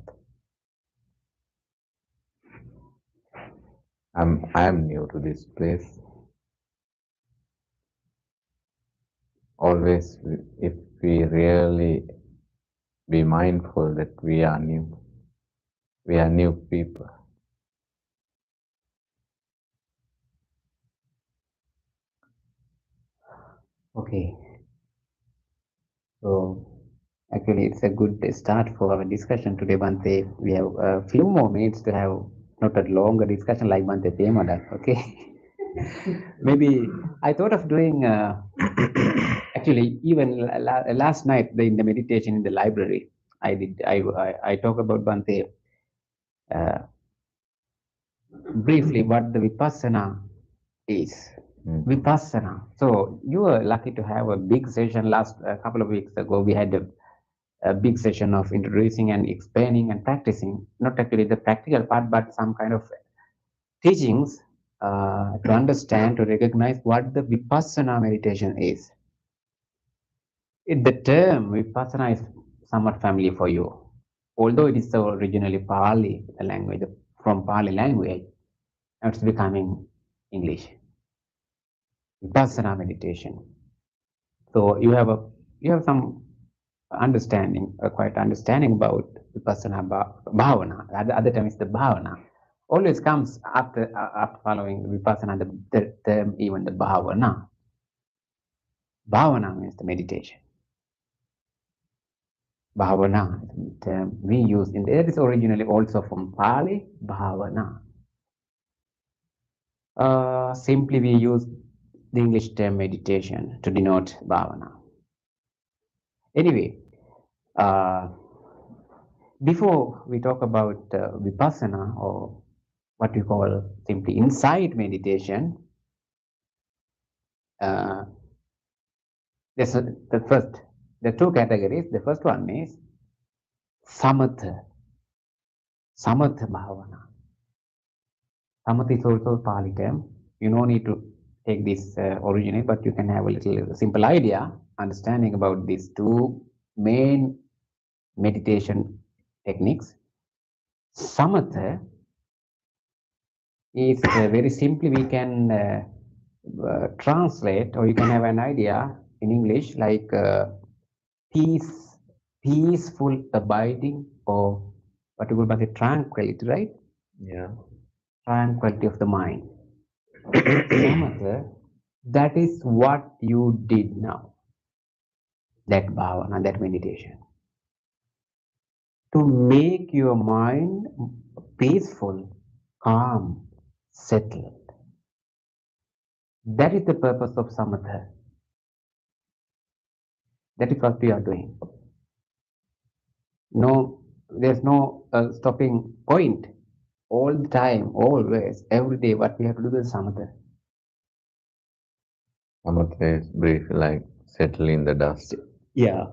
I'm new to this place. Always, if we really be mindful that we are new people. Okay. So actually, it's a good start for our discussion today, Bante. We have a few more minutes to have not a longer discussion like Bante Pemada. Okay. Maybe I thought of doing actually even last night in the meditation in the library. I talk about Bante uh, briefly what the vipassana is. Vipassana. So you were lucky to have a big session last couple of weeks ago. We had a big session of introducing and explaining and practicing, not actually the practical part, but some kind of teachings to understand, to recognize what the vipassana meditation is. The term Vipassana is somewhat familiar for you, although it is originally Pali language, from Pali language, now it's becoming English. Vipassana meditation. So you have some understanding, quite understanding about Vipassana Bhavana. The other term is the Bhavana. Always comes after following Vipassana, the term even the Bhavana. Bhavana means the meditation. Bhavana, the term we use in there is originally also from Pali, Bhavana. Simply we use the English term meditation to denote Bhavana. Anyway, uh, before we talk about Vipassana or what we call simply insight meditation, uh, the first, the two categories. The first one is Samatha, Samatha Bhavana. Samatha is also a Pali term. You no need to take this originally, but you can have a little simple idea, understanding about these two main meditation techniques. Samatha is very simply we can translate, or you can have an idea in English like peace, peaceful abiding, or what you call by the tranquility, right? Yeah. Tranquility of the mind. Samatha, that is what you did now, that bhavana, that meditation. To make your mind peaceful, calm, settled. That is the purpose of samatha. That is what we are doing. No, there's no stopping point. All the time, always, every day, what we have to do is samatha. Samatha is brief, like settle in the dust. Yeah.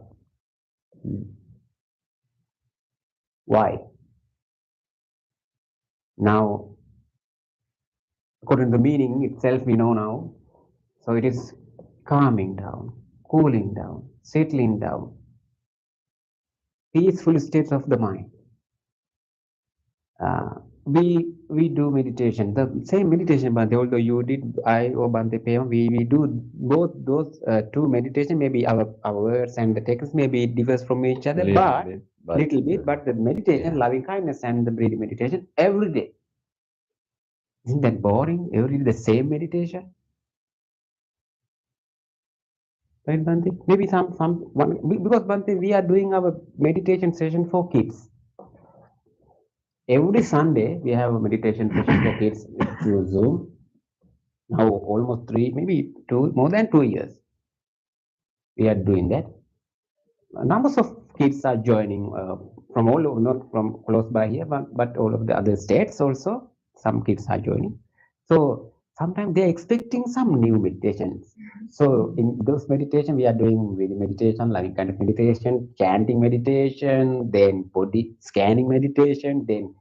Why? Now, according to the meaning itself, we know now. So it is calming down, cooling down, settling down, peaceful states of the mind. Uh, we do meditation, the same meditation, but although you did I or Bante Pema, we do both those two meditation. Maybe our words and the text maybe differs from each other, little bit, but the meditation, yeah. loving kindness and the breathing meditation every day. Isn't that boring? Every day the same meditation, right, Bante? Maybe some one because Bante, we are doing our meditation session for kids. Every Sunday we have a meditation session for kids through Zoom. Now almost three, maybe two, more than 2 years we are doing that. Numbers of kids are joining from all over, not from close by here, but all of the other states also. Some kids are joining. So sometimes they are expecting some new meditations. So in those meditation, we are doing really meditation, like kind of meditation, chanting meditation, then body scanning meditation, then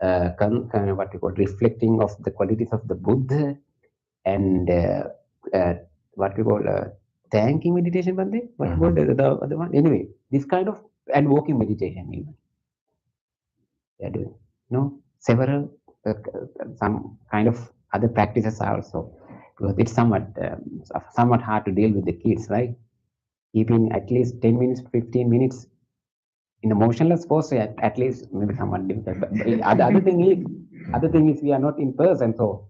kind of what we call reflecting of the qualities of the Buddha, and uh, what we call thanking meditation, Bande? What about the other one? Anyway, this kind of, and walking meditation even they are doing. Several some kind of other practices are also, because it's somewhat hard to deal with the kids, right? Keeping at least 10 minutes, 15 minutes in a motionless pose, at least maybe somewhat difficult. But other thing is we are not in person, so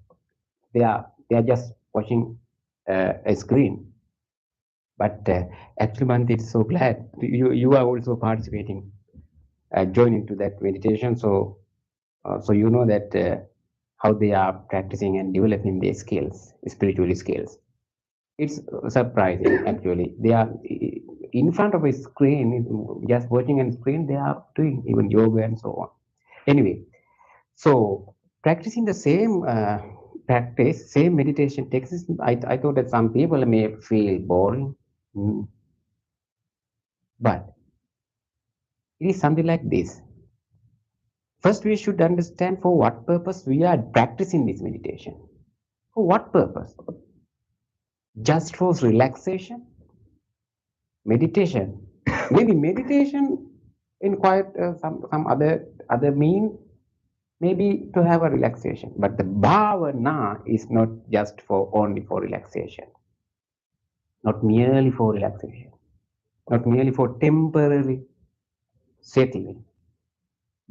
they are just watching a screen. But actually, Bhante, it's so glad you are also participating, joining to that meditation. So you know that how they are practicing and developing their skills, spiritual skills. It's surprising actually. They are in front of a screen, just watching a screen. They are doing even yoga and so on. Anyway, so practicing the same practice, same meditation techniques. I thought that some people may feel boring. Mm, but it is something like this. First, we should understand for what purpose we are practicing this meditation. For what purpose? Just for relaxation? meditation. Maybe meditation in quite some other mean, maybe to have a relaxation. But the bhavana is not just for only for relaxation, not merely for relaxation, not merely for temporary settling.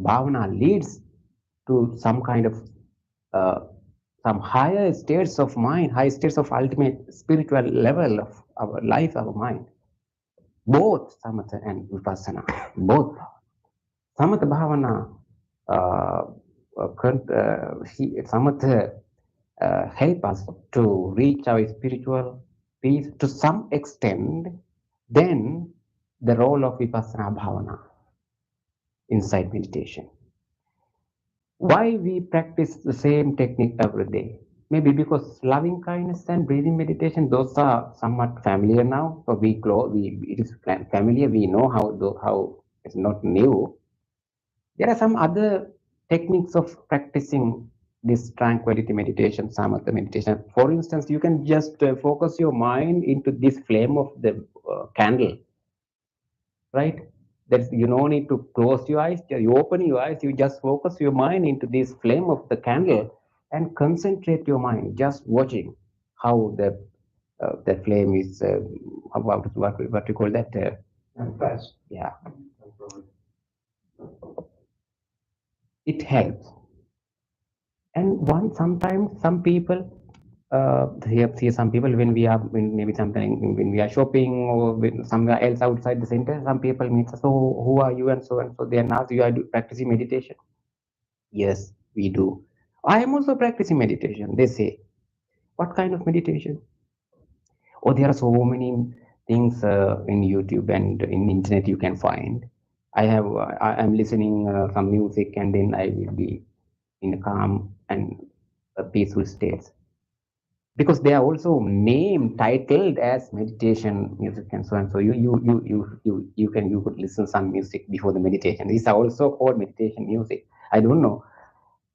Bhavana leads to some kind of uh, some higher states of mind, high states of ultimate spiritual level of our life, our mind. Both samatha and vipassana, both. Samatha bhavana, samatha help us to reach our spiritual peace to some extent. Then the role of vipassana bhavana inside meditation. Why we practice the same technique every day? Maybe because loving kindness and breathing meditation, those are somewhat familiar now. So it is familiar. We know how it's not new. There are some other techniques of practicing this tranquility meditation, samatha meditation. For instance, you can just focus your mind into this flame of the candle, right? That's you no need to close your eyes. You open your eyes. You just focus your mind into this flame of the candle and concentrate your mind, just watching how the flame is what we call that. Yeah, it helps. And one sometimes some people here see some people when we are when maybe something when we are shopping or when somewhere else outside the center, some people meet us, so who are you and so they ask you are practicing meditation. Yes, we do. I am also practicing meditation. They say, what kind of meditation? Oh, there are so many things in YouTube and in internet you can find. I am listening some music and then I will be in a calm and a peaceful state, because they are also named titled as meditation music and so on. So you could listen some music before the meditation. These are also called meditation music. I don't know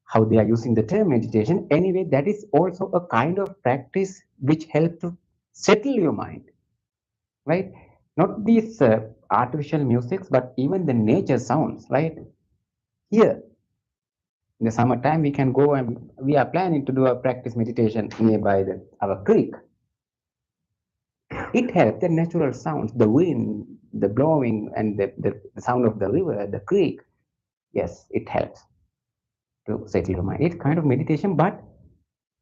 how they are using the term meditation. Anyway, that is also a kind of practice which helps to settle your mind, right? Not these artificial musics, but even the nature sounds, right? Here in the summertime, we can go and we are planning to do a practice meditation nearby our creek. It helps the natural sounds, the wind, the blowing, and the sound of the river, the creek. Yes, it helps to settle your mind. It's kind of meditation, but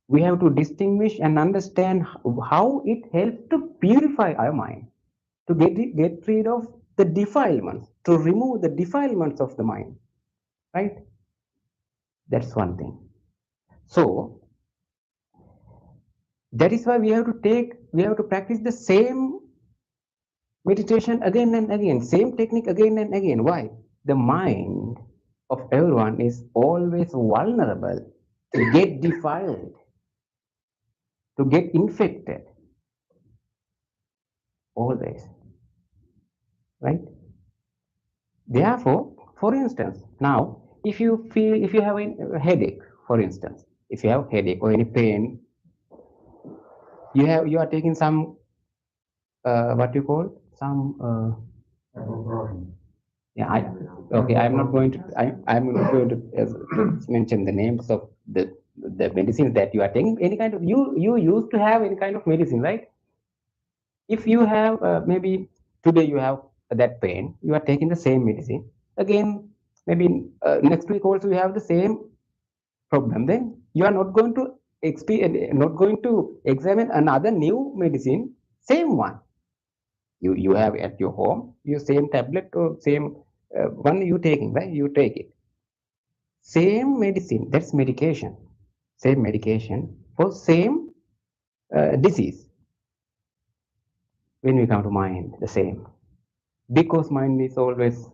we have to distinguish and understand how it helps to purify our mind, to get rid of the defilements, to remove the defilements of the mind, right? That's one thing. So that is why we have to practice the same meditation again and again, same technique again and again. Why? The mind of everyone is always vulnerable to get defiled, to get infected, always, right? Therefore, for instance, now if you have a headache, for instance, if you have headache or any pain, you are taking some what you call some yeah, okay, I'm not going to mention the names of the medicines that you are taking. Any kind of you used to have any kind of medicine, right? If you have maybe today you have that pain, you are taking the same medicine again. Maybe next week also you have the same problem. Then you are not going to not going to examine another new medicine, same one you have at your home, your same tablet or same one you taking, right? You take it. Same medicine, that's medication. Same medication for same disease. When we come to mind, the same. Because mind is always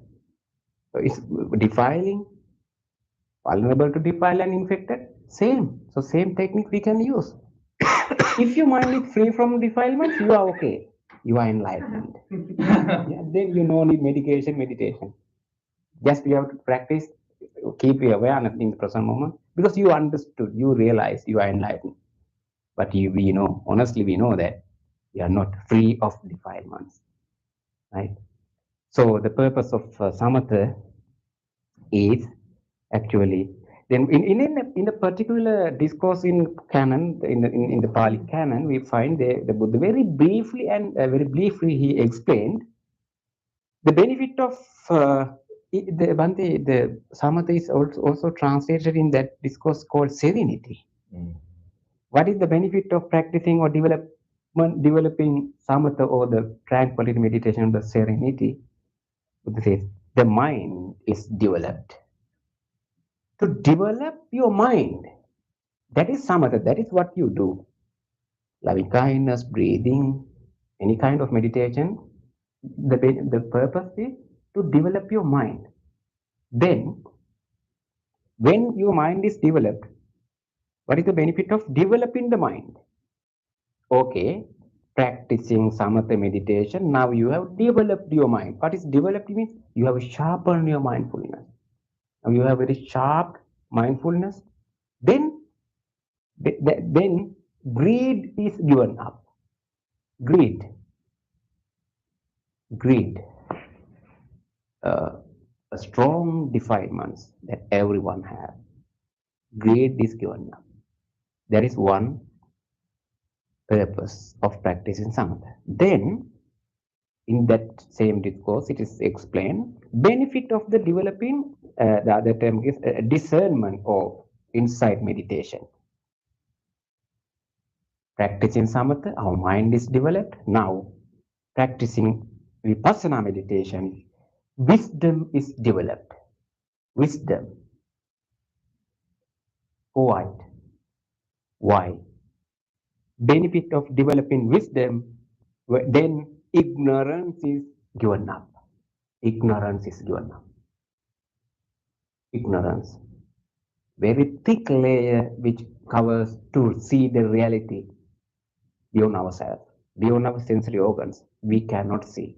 is defiling, vulnerable to defile and infected. Same. So same technique we can use. If your mind is free from defilements, you are okay. You are enlightened. Yeah, then you no need meditation. Just you have to practice, keep your awareness in the present moment, because you understood, you realize you are enlightened. But we know, honestly, we know that we are not free of defilements. right? So the purpose of samatha is actually then in a particular discourse in canon in the Pali canon we find the Buddha very briefly and very briefly he explained the benefit of the samatha is also translated in that discourse called serenity. What is the benefit of practicing or developing samatha or the tranquility meditation, the serenity? Buddha says the mind is developed. To develop your mind, that is samatha, that is what you do. Loving kindness, breathing, any kind of meditation, the purpose is to develop your mind. Then, when your mind is developed, what is the benefit of developing the mind? Okay, practicing samatha meditation, now you have developed your mind. What is developed means? You have sharpened your mindfulness. Now you have very sharp mindfulness. Then, then greed is given up. Greed, greed, uh, a strong defilements that everyone has. Greed is given up. There is one purpose of practicing samatha. Then, in that same discourse, it is explained benefit of the developing. The other term is discernment or insight meditation. Practicing samatha, our mind is developed. Now, practicing vipassana meditation, wisdom is developed. Wisdom. Why? Why? Benefit of developing wisdom, then ignorance is given up. Ignorance is given up. Ignorance. Very thick layer which covers to see the reality beyond ourselves, beyond our sensory organs. We cannot see.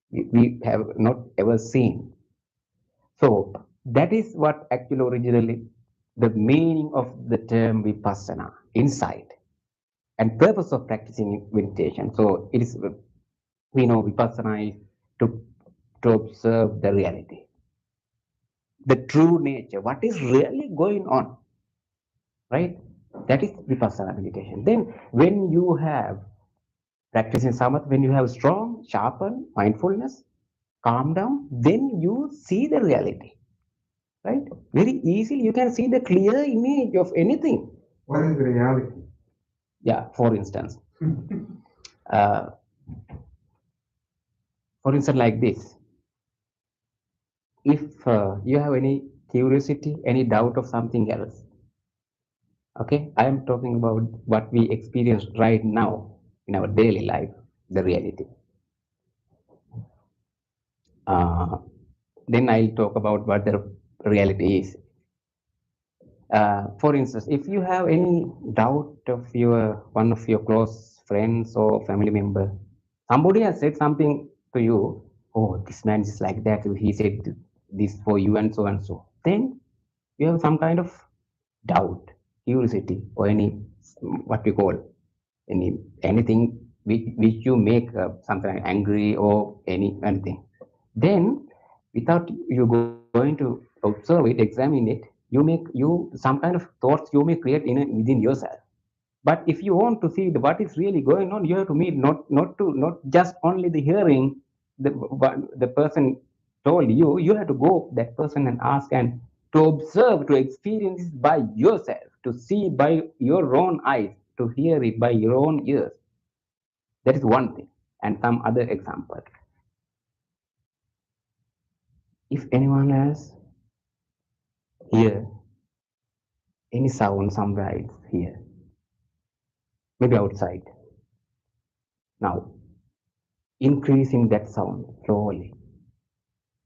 We have not ever seen. So that is what actually originally the meaning of the term vipassana, insight, and purpose of practicing meditation. So it is we know vipassana is to observe the reality, the true nature, what is really going on, right? That is vipassana meditation. Then when you have practicing samatha, when you have strong, sharpened mindfulness, calm down, then you see the reality, right? Very easily you can see the clear image of anything. What is the reality? Yeah, for instance, uh, like this, if you have any curiosity, any doubt of something else, okay, I am talking about what we experience right now in our daily life, the reality. Uh, then I'll talk about what the reality is. For instance, if you have any doubt of your one of your close friends or family member, somebody has said something to you, oh, this man is like that, he said this for you and so and so. Then you have some kind of doubt, curiosity, or any what we call anything which you make something like angry or anything. Then without you going to observe it, examine it, you some kind of thoughts you may create within yourself. But if you want to see what is really going on, you have to meet not just only the hearing what the person told you. You have to go that person and ask and to observe, to experience it by yourself, to see by your own eyes, to hear it by your own ears. That is one thing. And some other example. If anyone else hear any sound somewhere else here, maybe outside, now increasing that sound slowly.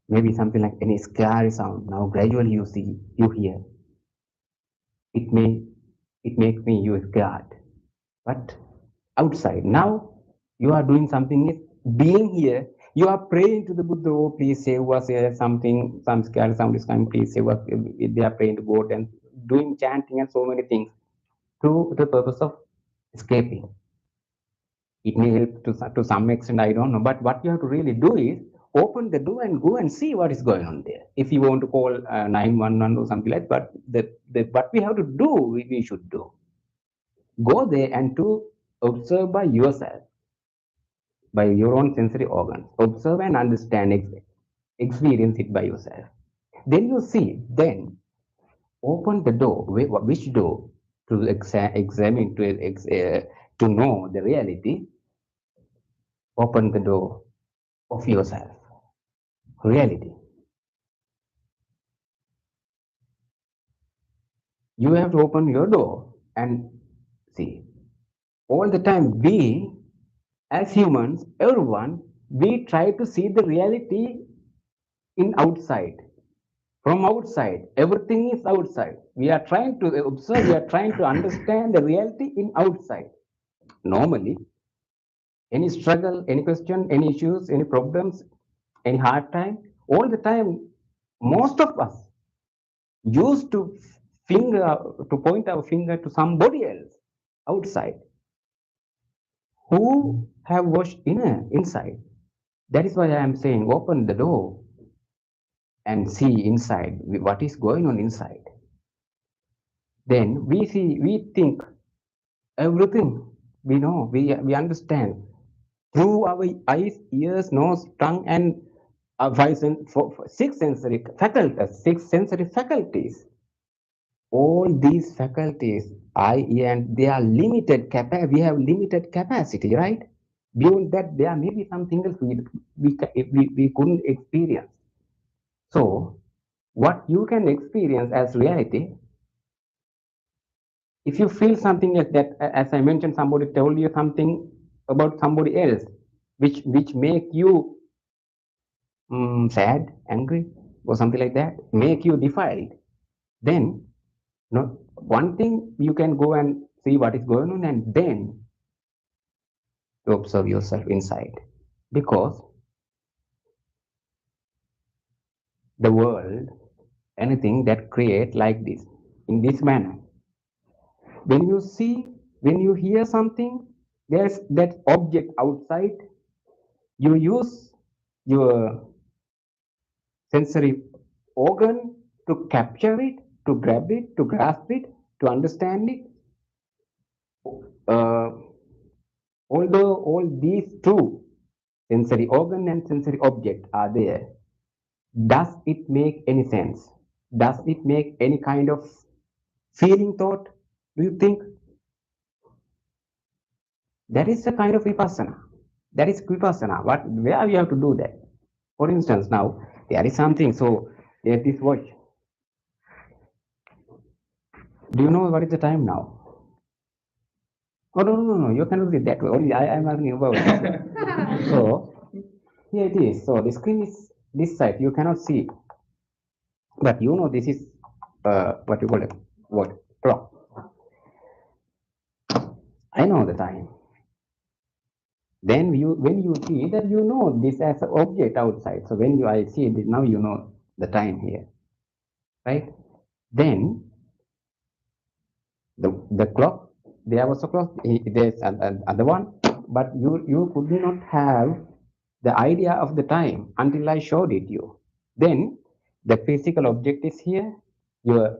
Maybe something like any scary sound. Now gradually you see, you hear. It may it makes me you scared. But outside, now you are doing something is being here. You are praying to the Buddha, oh please save us here, something, some scary sound is coming, please save us. They are praying to God and doing chanting and so many things to the purpose of escaping. It may help to some extent, I don't know. But what you have to really do is open the door and go and see what is going on there. If you want to call 911 or something like that, but what we have to do, we should do. Go there and to observe by yourself, by your own sensory organs. Observe and understand, experience it by yourself. Then you see, then open the door. Which door? To examine, to know the reality. Open the door of yourself. Reality. You have to open your door and see. All the time, we, as humans, everyone, we try to see the reality in outside. From outside, everything is outside. We are trying to observe, we are trying to understand the reality in outside. Normally, any struggle, any question, any issues, any problems, any hard time, all the time, most of us used to point our finger to somebody else outside who have washed inside. That is why I am saying open the door and see inside what is going on inside. Then we think everything we know, we understand through our eyes, ears, nose, tongue, and six sensory faculties. Six sensory faculties. All these faculties, eye, ear, and they are limited capacity. We have limited capacity, right? Beyond that, there may be something else we couldn't experience. So, what you can experience as reality, if you feel something like that, as I mentioned, somebody told you something about somebody else, which make you sad, angry, or something like that, make you defiled, then no, one thing you can go and see what is going on, and then to observe yourself inside, because the world, anything that create like this, in this manner, when you see, when you hear something, there's that object outside, you use your sensory organ to capture it, to grab it, to grasp it, to understand it. Uh, Although all these two, sensory organ and sensory object, are there, does it make any sense? Does it make any kind of feeling thought? Do you think that is a kind of vipassana? That is vipassana. Where we have to do that? For instance, now there is something. So there's this watch. Do you know what is the time now? Oh no! You cannot read that way. Only I am asking about it. So here it is. So the screen is this side. You cannot see, but you know this is what you call it. What clock? I know the time. Then when you see that, you know this as an object outside. So when I see it now, you know the time here, right? Then the clock, there was a clock. There's another one, but you could not have the idea of the time until I showed it you. Then the physical object is here. Your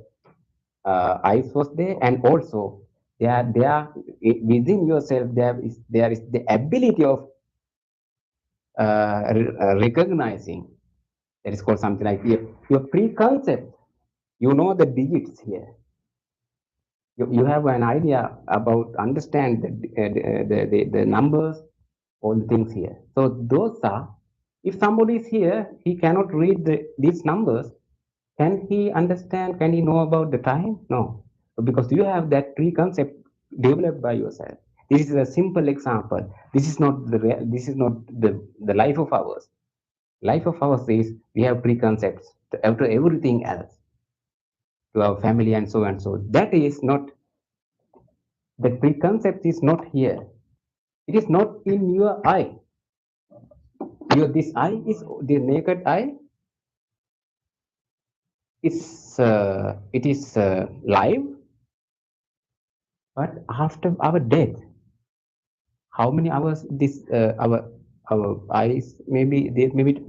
eyes was there, and also within yourself there is the ability of recognizing. That is called something like your preconcept. You know the digits here. You have an idea about understand the numbers, all the things here. So those are, if somebody is here, he cannot read these numbers. Can he understand? Can he know about the time? No, because you have that preconcept developed by yourself. This is a simple example. This is not this is not the life of ours. Life of ours is we have preconcepts to everything else, to our family and so and so. That is not, the preconcept is not here. It is not in your eye. This eye is the naked eye. It is live, but after our death, how many hours this our eyes maybe there maybe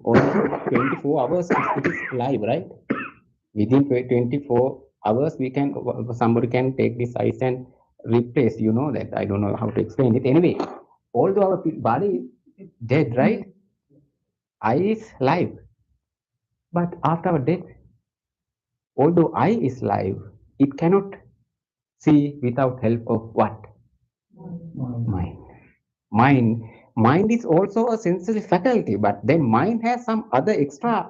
only 24 hours it is live, right? Within 24 hours we can somebody can take this eyes and replace, you know that. I don't know how to explain it. Anyway, although our body is dead, right? Eye is live, but after our death, although eye is live, it cannot see without help of what? Mind. Mind is also a sensory faculty, but then mind has some other extra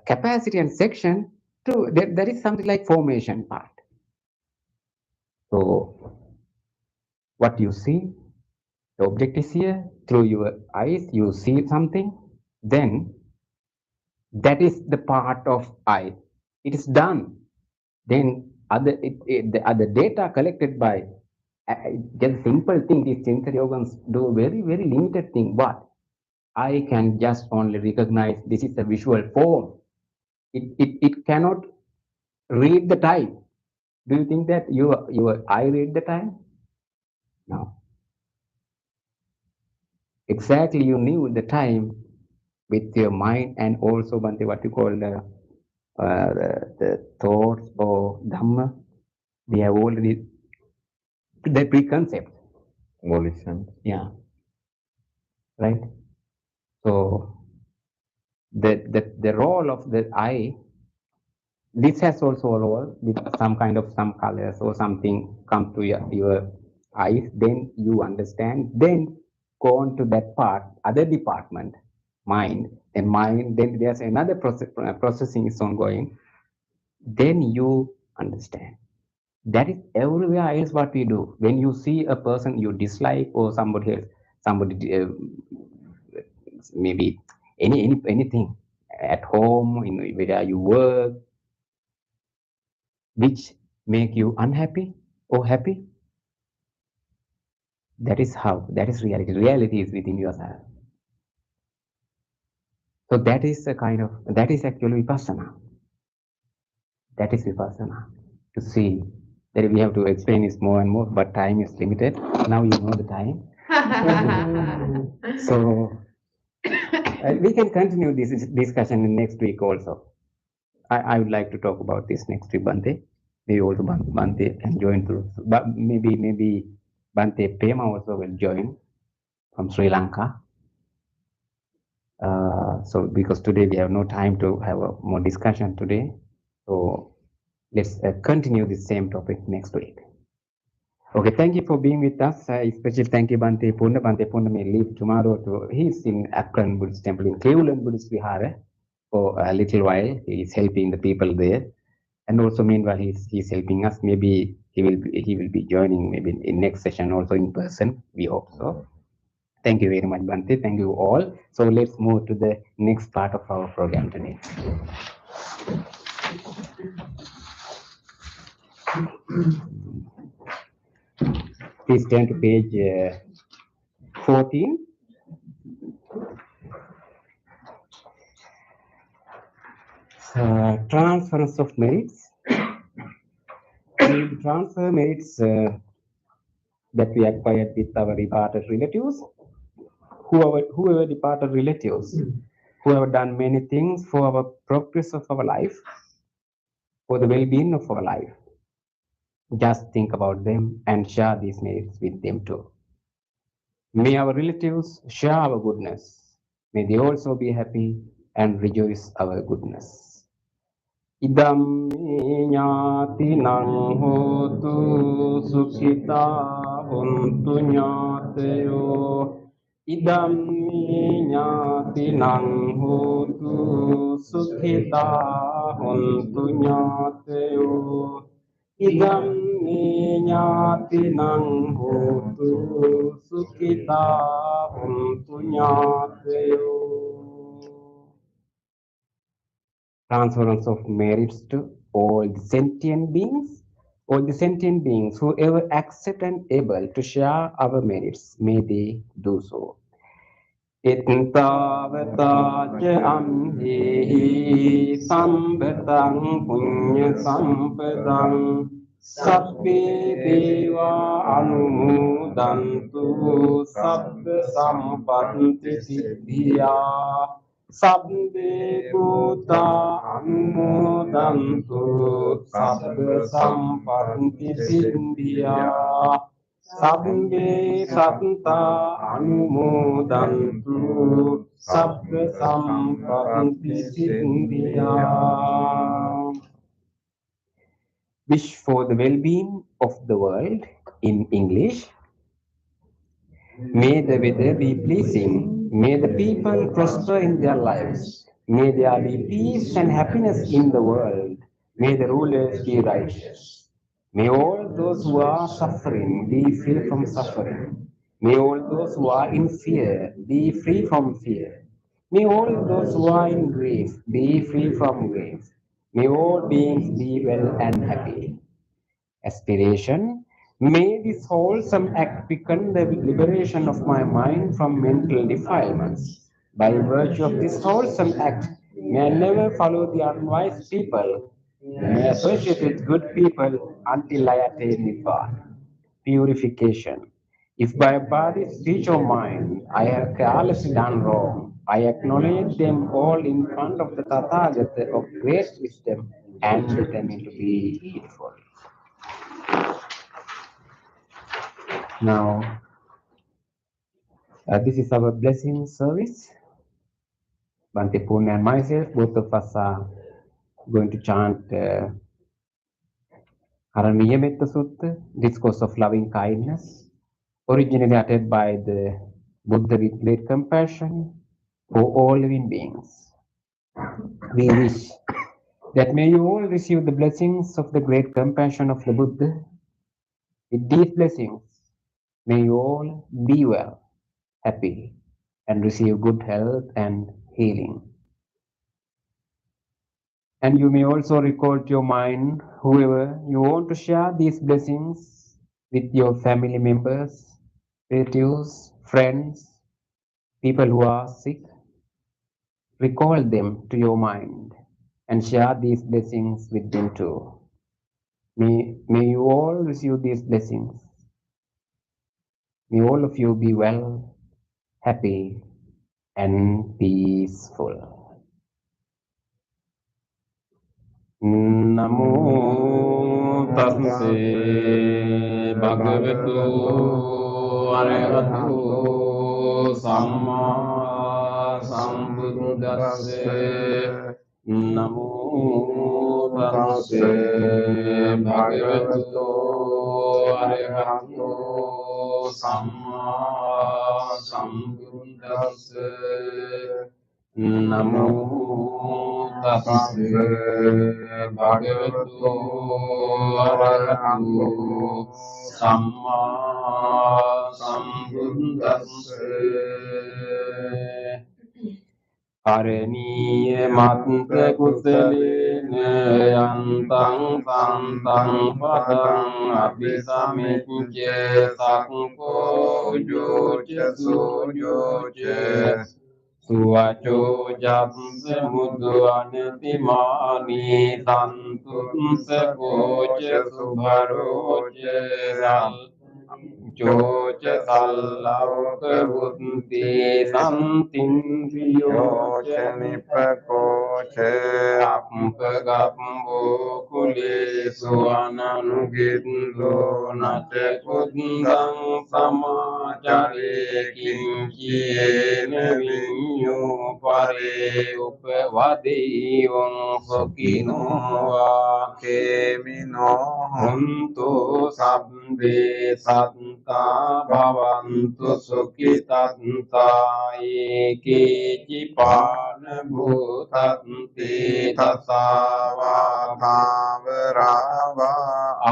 capacity and section to there is something like formation part. So what you see, the object is here, through your eyes you see something, then that is the part of eye. It is done. Then the other data collected by just simple thing, these sensory organs do very, very limited thing. But I can just only recognize this is a visual form. It cannot read the time. Do you think that your eye read the time? No. Exactly, you knew the time with your mind and also what you call the thoughts or dhamma. They have already the preconcept. Volition. Yeah. Right. So the role of the eye, this has also a role with some kind of some colors or something come to your eyes, then you understand, then go on to that part, other department, mind, then there's another processing is ongoing, then you understand. That is everywhere else what we do. When you see a person you dislike or somebody else, somebody maybe anything at home, where you work, which make you unhappy or happy, that is how, that is reality. Reality is within yourself. So that is a kind of, that is actually vipassana. That is vipassana. To see that we have to explain this more and more, but time is limited. Now you know the time. So we can continue this discussion in next week also. I would like to talk about this next week, Bante. Maybe also Bante can join through. But maybe Bante Pema also will join from Sri Lanka. So because today we have no time to have a more discussion today. So let's continue the same topic next week. Okay, thank you for being with us. Especially thank you, Bante Punda. Bante Punda may leave tomorrow to, he's in Akron Buddhist Temple in Cleveland Buddhist Vihara for a little while. He is helping the people there. And also meanwhile, he's helping us. Maybe he will be joining maybe in next session also in person. We hope so. Thank you very much, Bante. Thank you all. So let's move to the next part of our program today. Please turn to page 14. Transference of merits. We will transfer merits that we acquired with our departed relatives. Whoever departed relatives, who have done many things for our progress of our life, for the well-being of our life. Just think about them and share these merits with them too. May our relatives share our goodness. May they also be happy and rejoice our goodness. Idam ñātinang hotu sukhita hontu ñāteyo. Idam ñātinang hotu sukhita hontu ñāteyo. Idam ñātinang hotu sukhita hontu ñāteyo. Transference of merits to all the sentient beings, whoever accept and able to share our merits, may they do so. Ittavata ca amhehi sambetang punya sampadang Sabbe deva anumodantu sabba sampatti siddhiya. Sabbe bhuta anumodantu sabba sampatti siddhiya. Sabbe satta anumodantu sabba sampatti siddhiya. Wish for the well-being of the world in English. May the weather be pleasing. May the people prosper in their lives. May there be peace and happiness in the world. May the rulers be righteous. May all those who are suffering be free from suffering. May all those who are in fear be free from fear. May all those who are in grief be free from grief. May all beings be well and happy. Aspiration. May this wholesome act become the liberation of my mind from mental defilements. By virtue of this wholesome act, may I never follow the unwise people. May I associate with good people until I attain Nibbana. Purification. If by body, speech, or mind I have carelessly done wrong, I acknowledge them all in front of the Tathagata of great wisdom and determine to be heedful. Now, this is our blessing service. Bante Pune and myself, both of us are going to chant Haraniya Metta Sutta, Discourse of Loving Kindness, originally uttered by the Buddha with great compassion for all living beings. We wish that may you all receive the blessings of the great compassion of the Buddha. With these blessings, may you all be well, happy, and receive good health and healing. And you may also recall to your mind whoever you want to share these blessings with, your family members, relatives, friends, people who are sick. Recall them to your mind and share these blessings with them too. May you all receive these blessings. May all of you be well, happy, and peaceful. Namo tasse bhagavato arahato samma sambuddhasse. Namo tasse bhagavato arahato samma sambuddhasse. Namo tasse bhagavato arahato samma sambuddhasse. Haraniya matta kusalena yantang santang padang abhisamicca sakko ujoca sujoca. Suvaco jatse muddu anatimani santutse koce subharoce sal Joce sallavka buddhi santindriyoce nipakoce ampagambo kulesu ananugindo nace kundang samacare kinciyene vinyo pare upavadevang sokino va kemino hontu sabbe satta bhavantu sukhitanta eke jipana bhutanti tasavadhavarava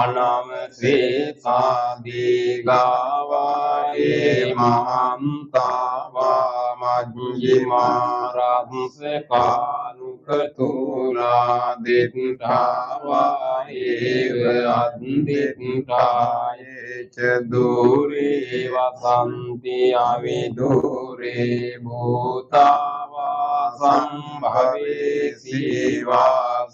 anamseta digava emantava majjimaranse kanukatula dittava eva addittaye dure vasanti avidure bhutava sambhave siva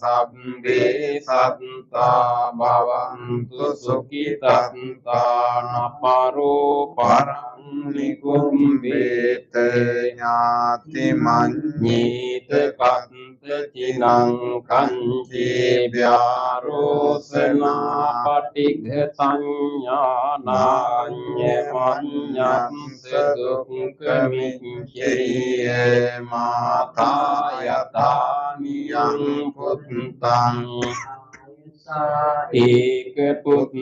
සබ්බේ සත්තා භවන්තු සුඛිතත්තා නපරෝ පරං නිකුම්බේත ඥාති මඤ්ඤේත කන්ත චිනං කංචේ ව්‍යාරෝසනා පටිඝ සංඥානාඤ්ඤ මඤ්ඤස්ස දුක්ඛ මිච්ඡේය මාතා යතානියං පුත්තං ඒක පුත්ත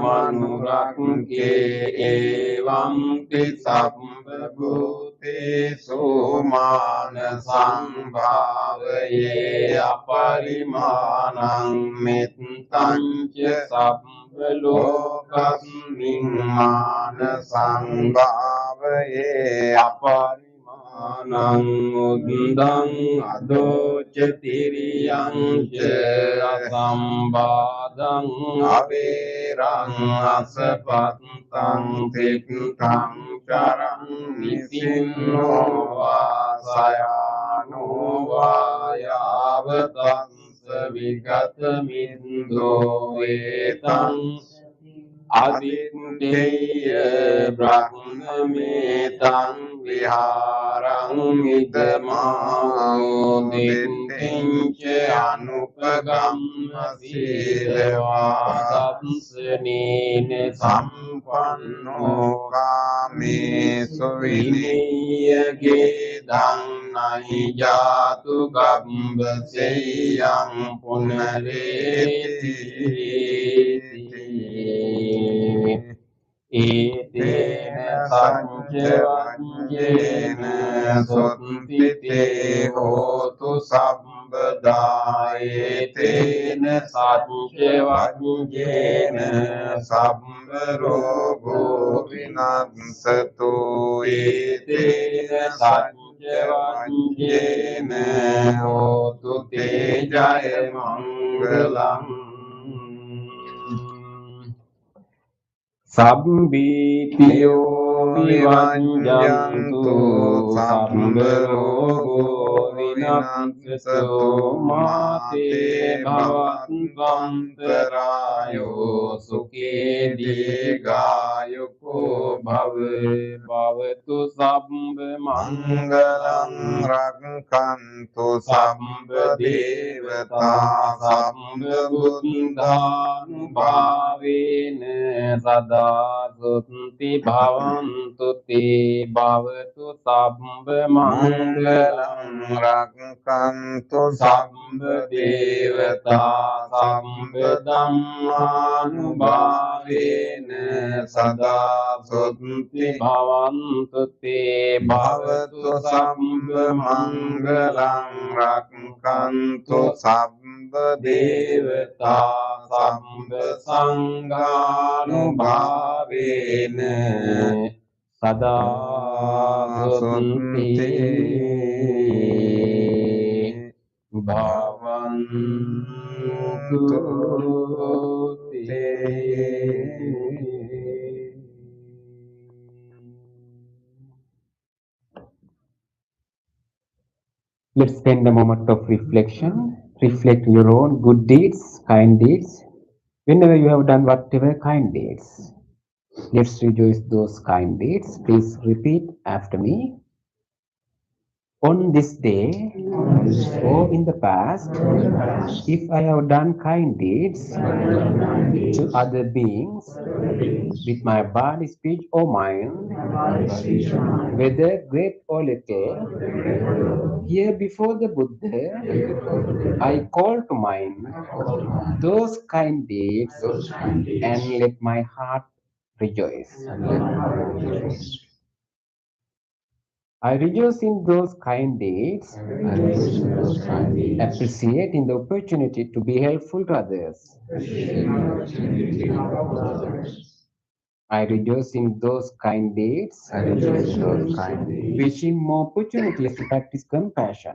මනුරක්ඛේ එවං ති සම්බ භූතේසු මාන සංභාවයේ අපරිමාණං මෙත්තං ච සම්බ ලෝකස්මින් මාන සංභාවයේ අපරිමාණං උද්දං අදෝච තිරියං ච අසම්බාධං අවේරං අසපත්තං තික්ඛං චරං නිසින්නෝ වාසයානෝ වායාවතං විගත මින්දෝ ඒතං අදිත්තේය බ්‍රහ්මමේතං විහාරං ඉදමාදිත්තං ච අනුපගම්ම සීලවාදස්සනේන සම්පන්නෝ කාමේසු විනීයගේ ධම්මයි ජාතු ගම්බසෙයං පුනරේති ඒතේන සංච වඤ්ඤේන සොත්තිතේ හෝතු සම්බදා ඒතේන සංච වඤ්ඤේන සම්බ රෝගෝ විනස්සතු ඒතේන සංච වඤ්ඤේන හෝතු තේජය මංගලං සබ්බීතියෝ විවංජන්තු සම්බ රෝගෝ විනස්සතු මාතේ භවන්තන්තරායෝ සුඛේ දීඝායුකෝ භවතු සම්බ මංගලං රක්ඛන්තු සම්බ දේවතා සම්බ බුද්ධානුභාවේන සදා සුත්ති භවන්තු තේ භවතු සම්බ මංගලං රක්ඛන්තු සම්බ දේවතා සම්බ ධම්මානුභාවේන සදා සුත්ති භවන්තු තේ භවතු සම්බ මංගලං රක්ඛන්තු සම්බ දේවතා සම්බ සංඝානුභාවේන සදා සුත්ති භවන්තු තේ. Let's spend a moment of reflection. Reflect your own good deeds, kind deeds. Whenever you have done whatever kind deeds, let's rejoice those kind deeds. Please repeat after me. On this day or in the past, if I have done kind deeds to other beings with my body, speech, or mind, whether great or little, here before the Buddha, I call to mind those kind deeds and let my heart rejoice. I rejoice in those kind deeds, appreciating the opportunity to be helpful to others. I rejoice in those kind deeds, wishing more opportunities to practice compassion.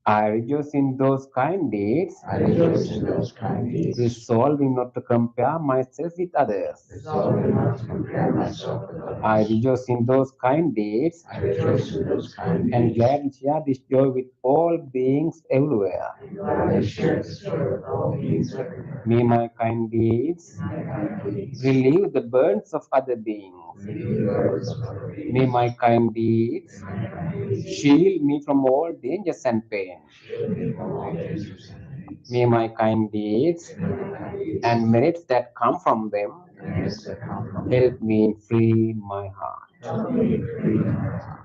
I rejoice in those kind deeds, I rejoice in those kind deeds, resolving not to compare myself with others. resolving not to compare myself with others. I rejoice in those kind deeds I rejoice in those kind and deeds, gladly share this joy with all beings everywhere. and gladly share this joy with all beings everywhere. May my kind deeds My kind deeds, relieve the burdens of other beings. relieve the burdens of other beings. May my kind deeds My kind deeds, shield me from all dangers and pain. shield me from all dangers and pains. May my kind deeds May my kind deeds, and merits that come from them and merits that come from them, help me free my heart. help me free my heart.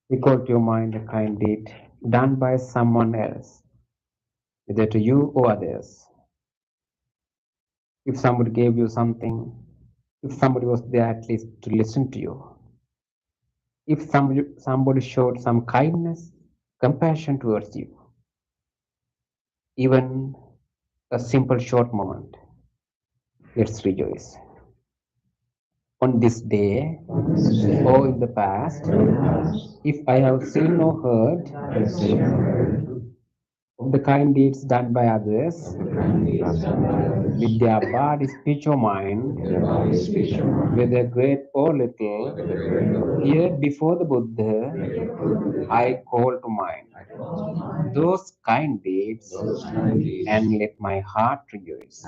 Recall to your mind a kind deed done by someone else, whether to you or others. If somebody gave you something, if somebody was there at least to listen to you, if somebody showed some kindness, compassion towards you, even a simple short moment, let's rejoice. On this day or in the past, if I have seen or heard of the kind deeds done by others with their body, speech, or mind, whether great or little, here before the Buddha, I call to mind those kind deeds and let my heart rejoice.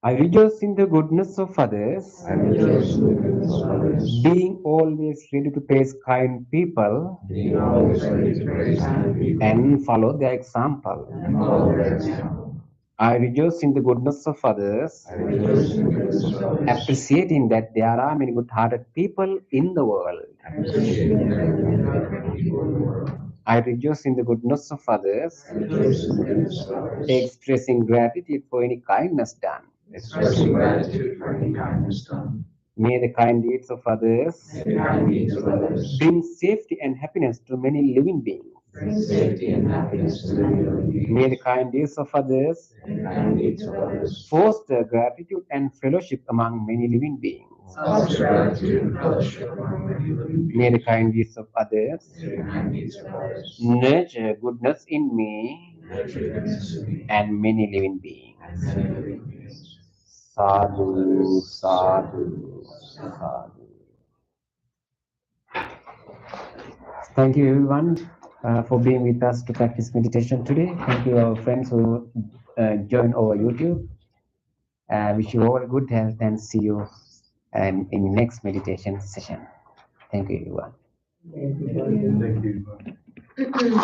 I rejoice in the goodness of others, I rejoice in the goodness of others, being always ready to praise kind people being always ready to praise kind people and follow their example. and follow their example. I rejoice in the goodness of others, I rejoice in the goodness of others, appreciating that there are many good-hearted people in the world. appreciating that there are people in the world. I rejoice in the goodness of others, I rejoice in the goodness of others, expressing gratitude for any kindness done. expressing gratitude for any kindness done. May the kind deeds of others May the kind deeds of others bring safety and happiness to many living beings. bring safety and happiness to many living beings. May the kind deeds of others May the kind deeds of others foster gratitude and fellowship among many living beings. foster gratitude and fellowship among many living beings. May the kind deeds of others May the kind deeds of others nurture goodness in me nurture goodness in me and many living beings. and many living beings. Sadhu, sadhu, sadhu. Thank you, everyone, for being with us to practice meditation today. Thank you, our friends who joined over YouTube. Wish you all good health and see you in the next meditation session. Thank you, everyone. Thank you.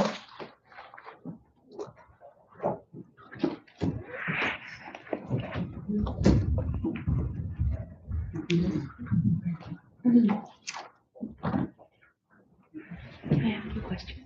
Can I ask you a question?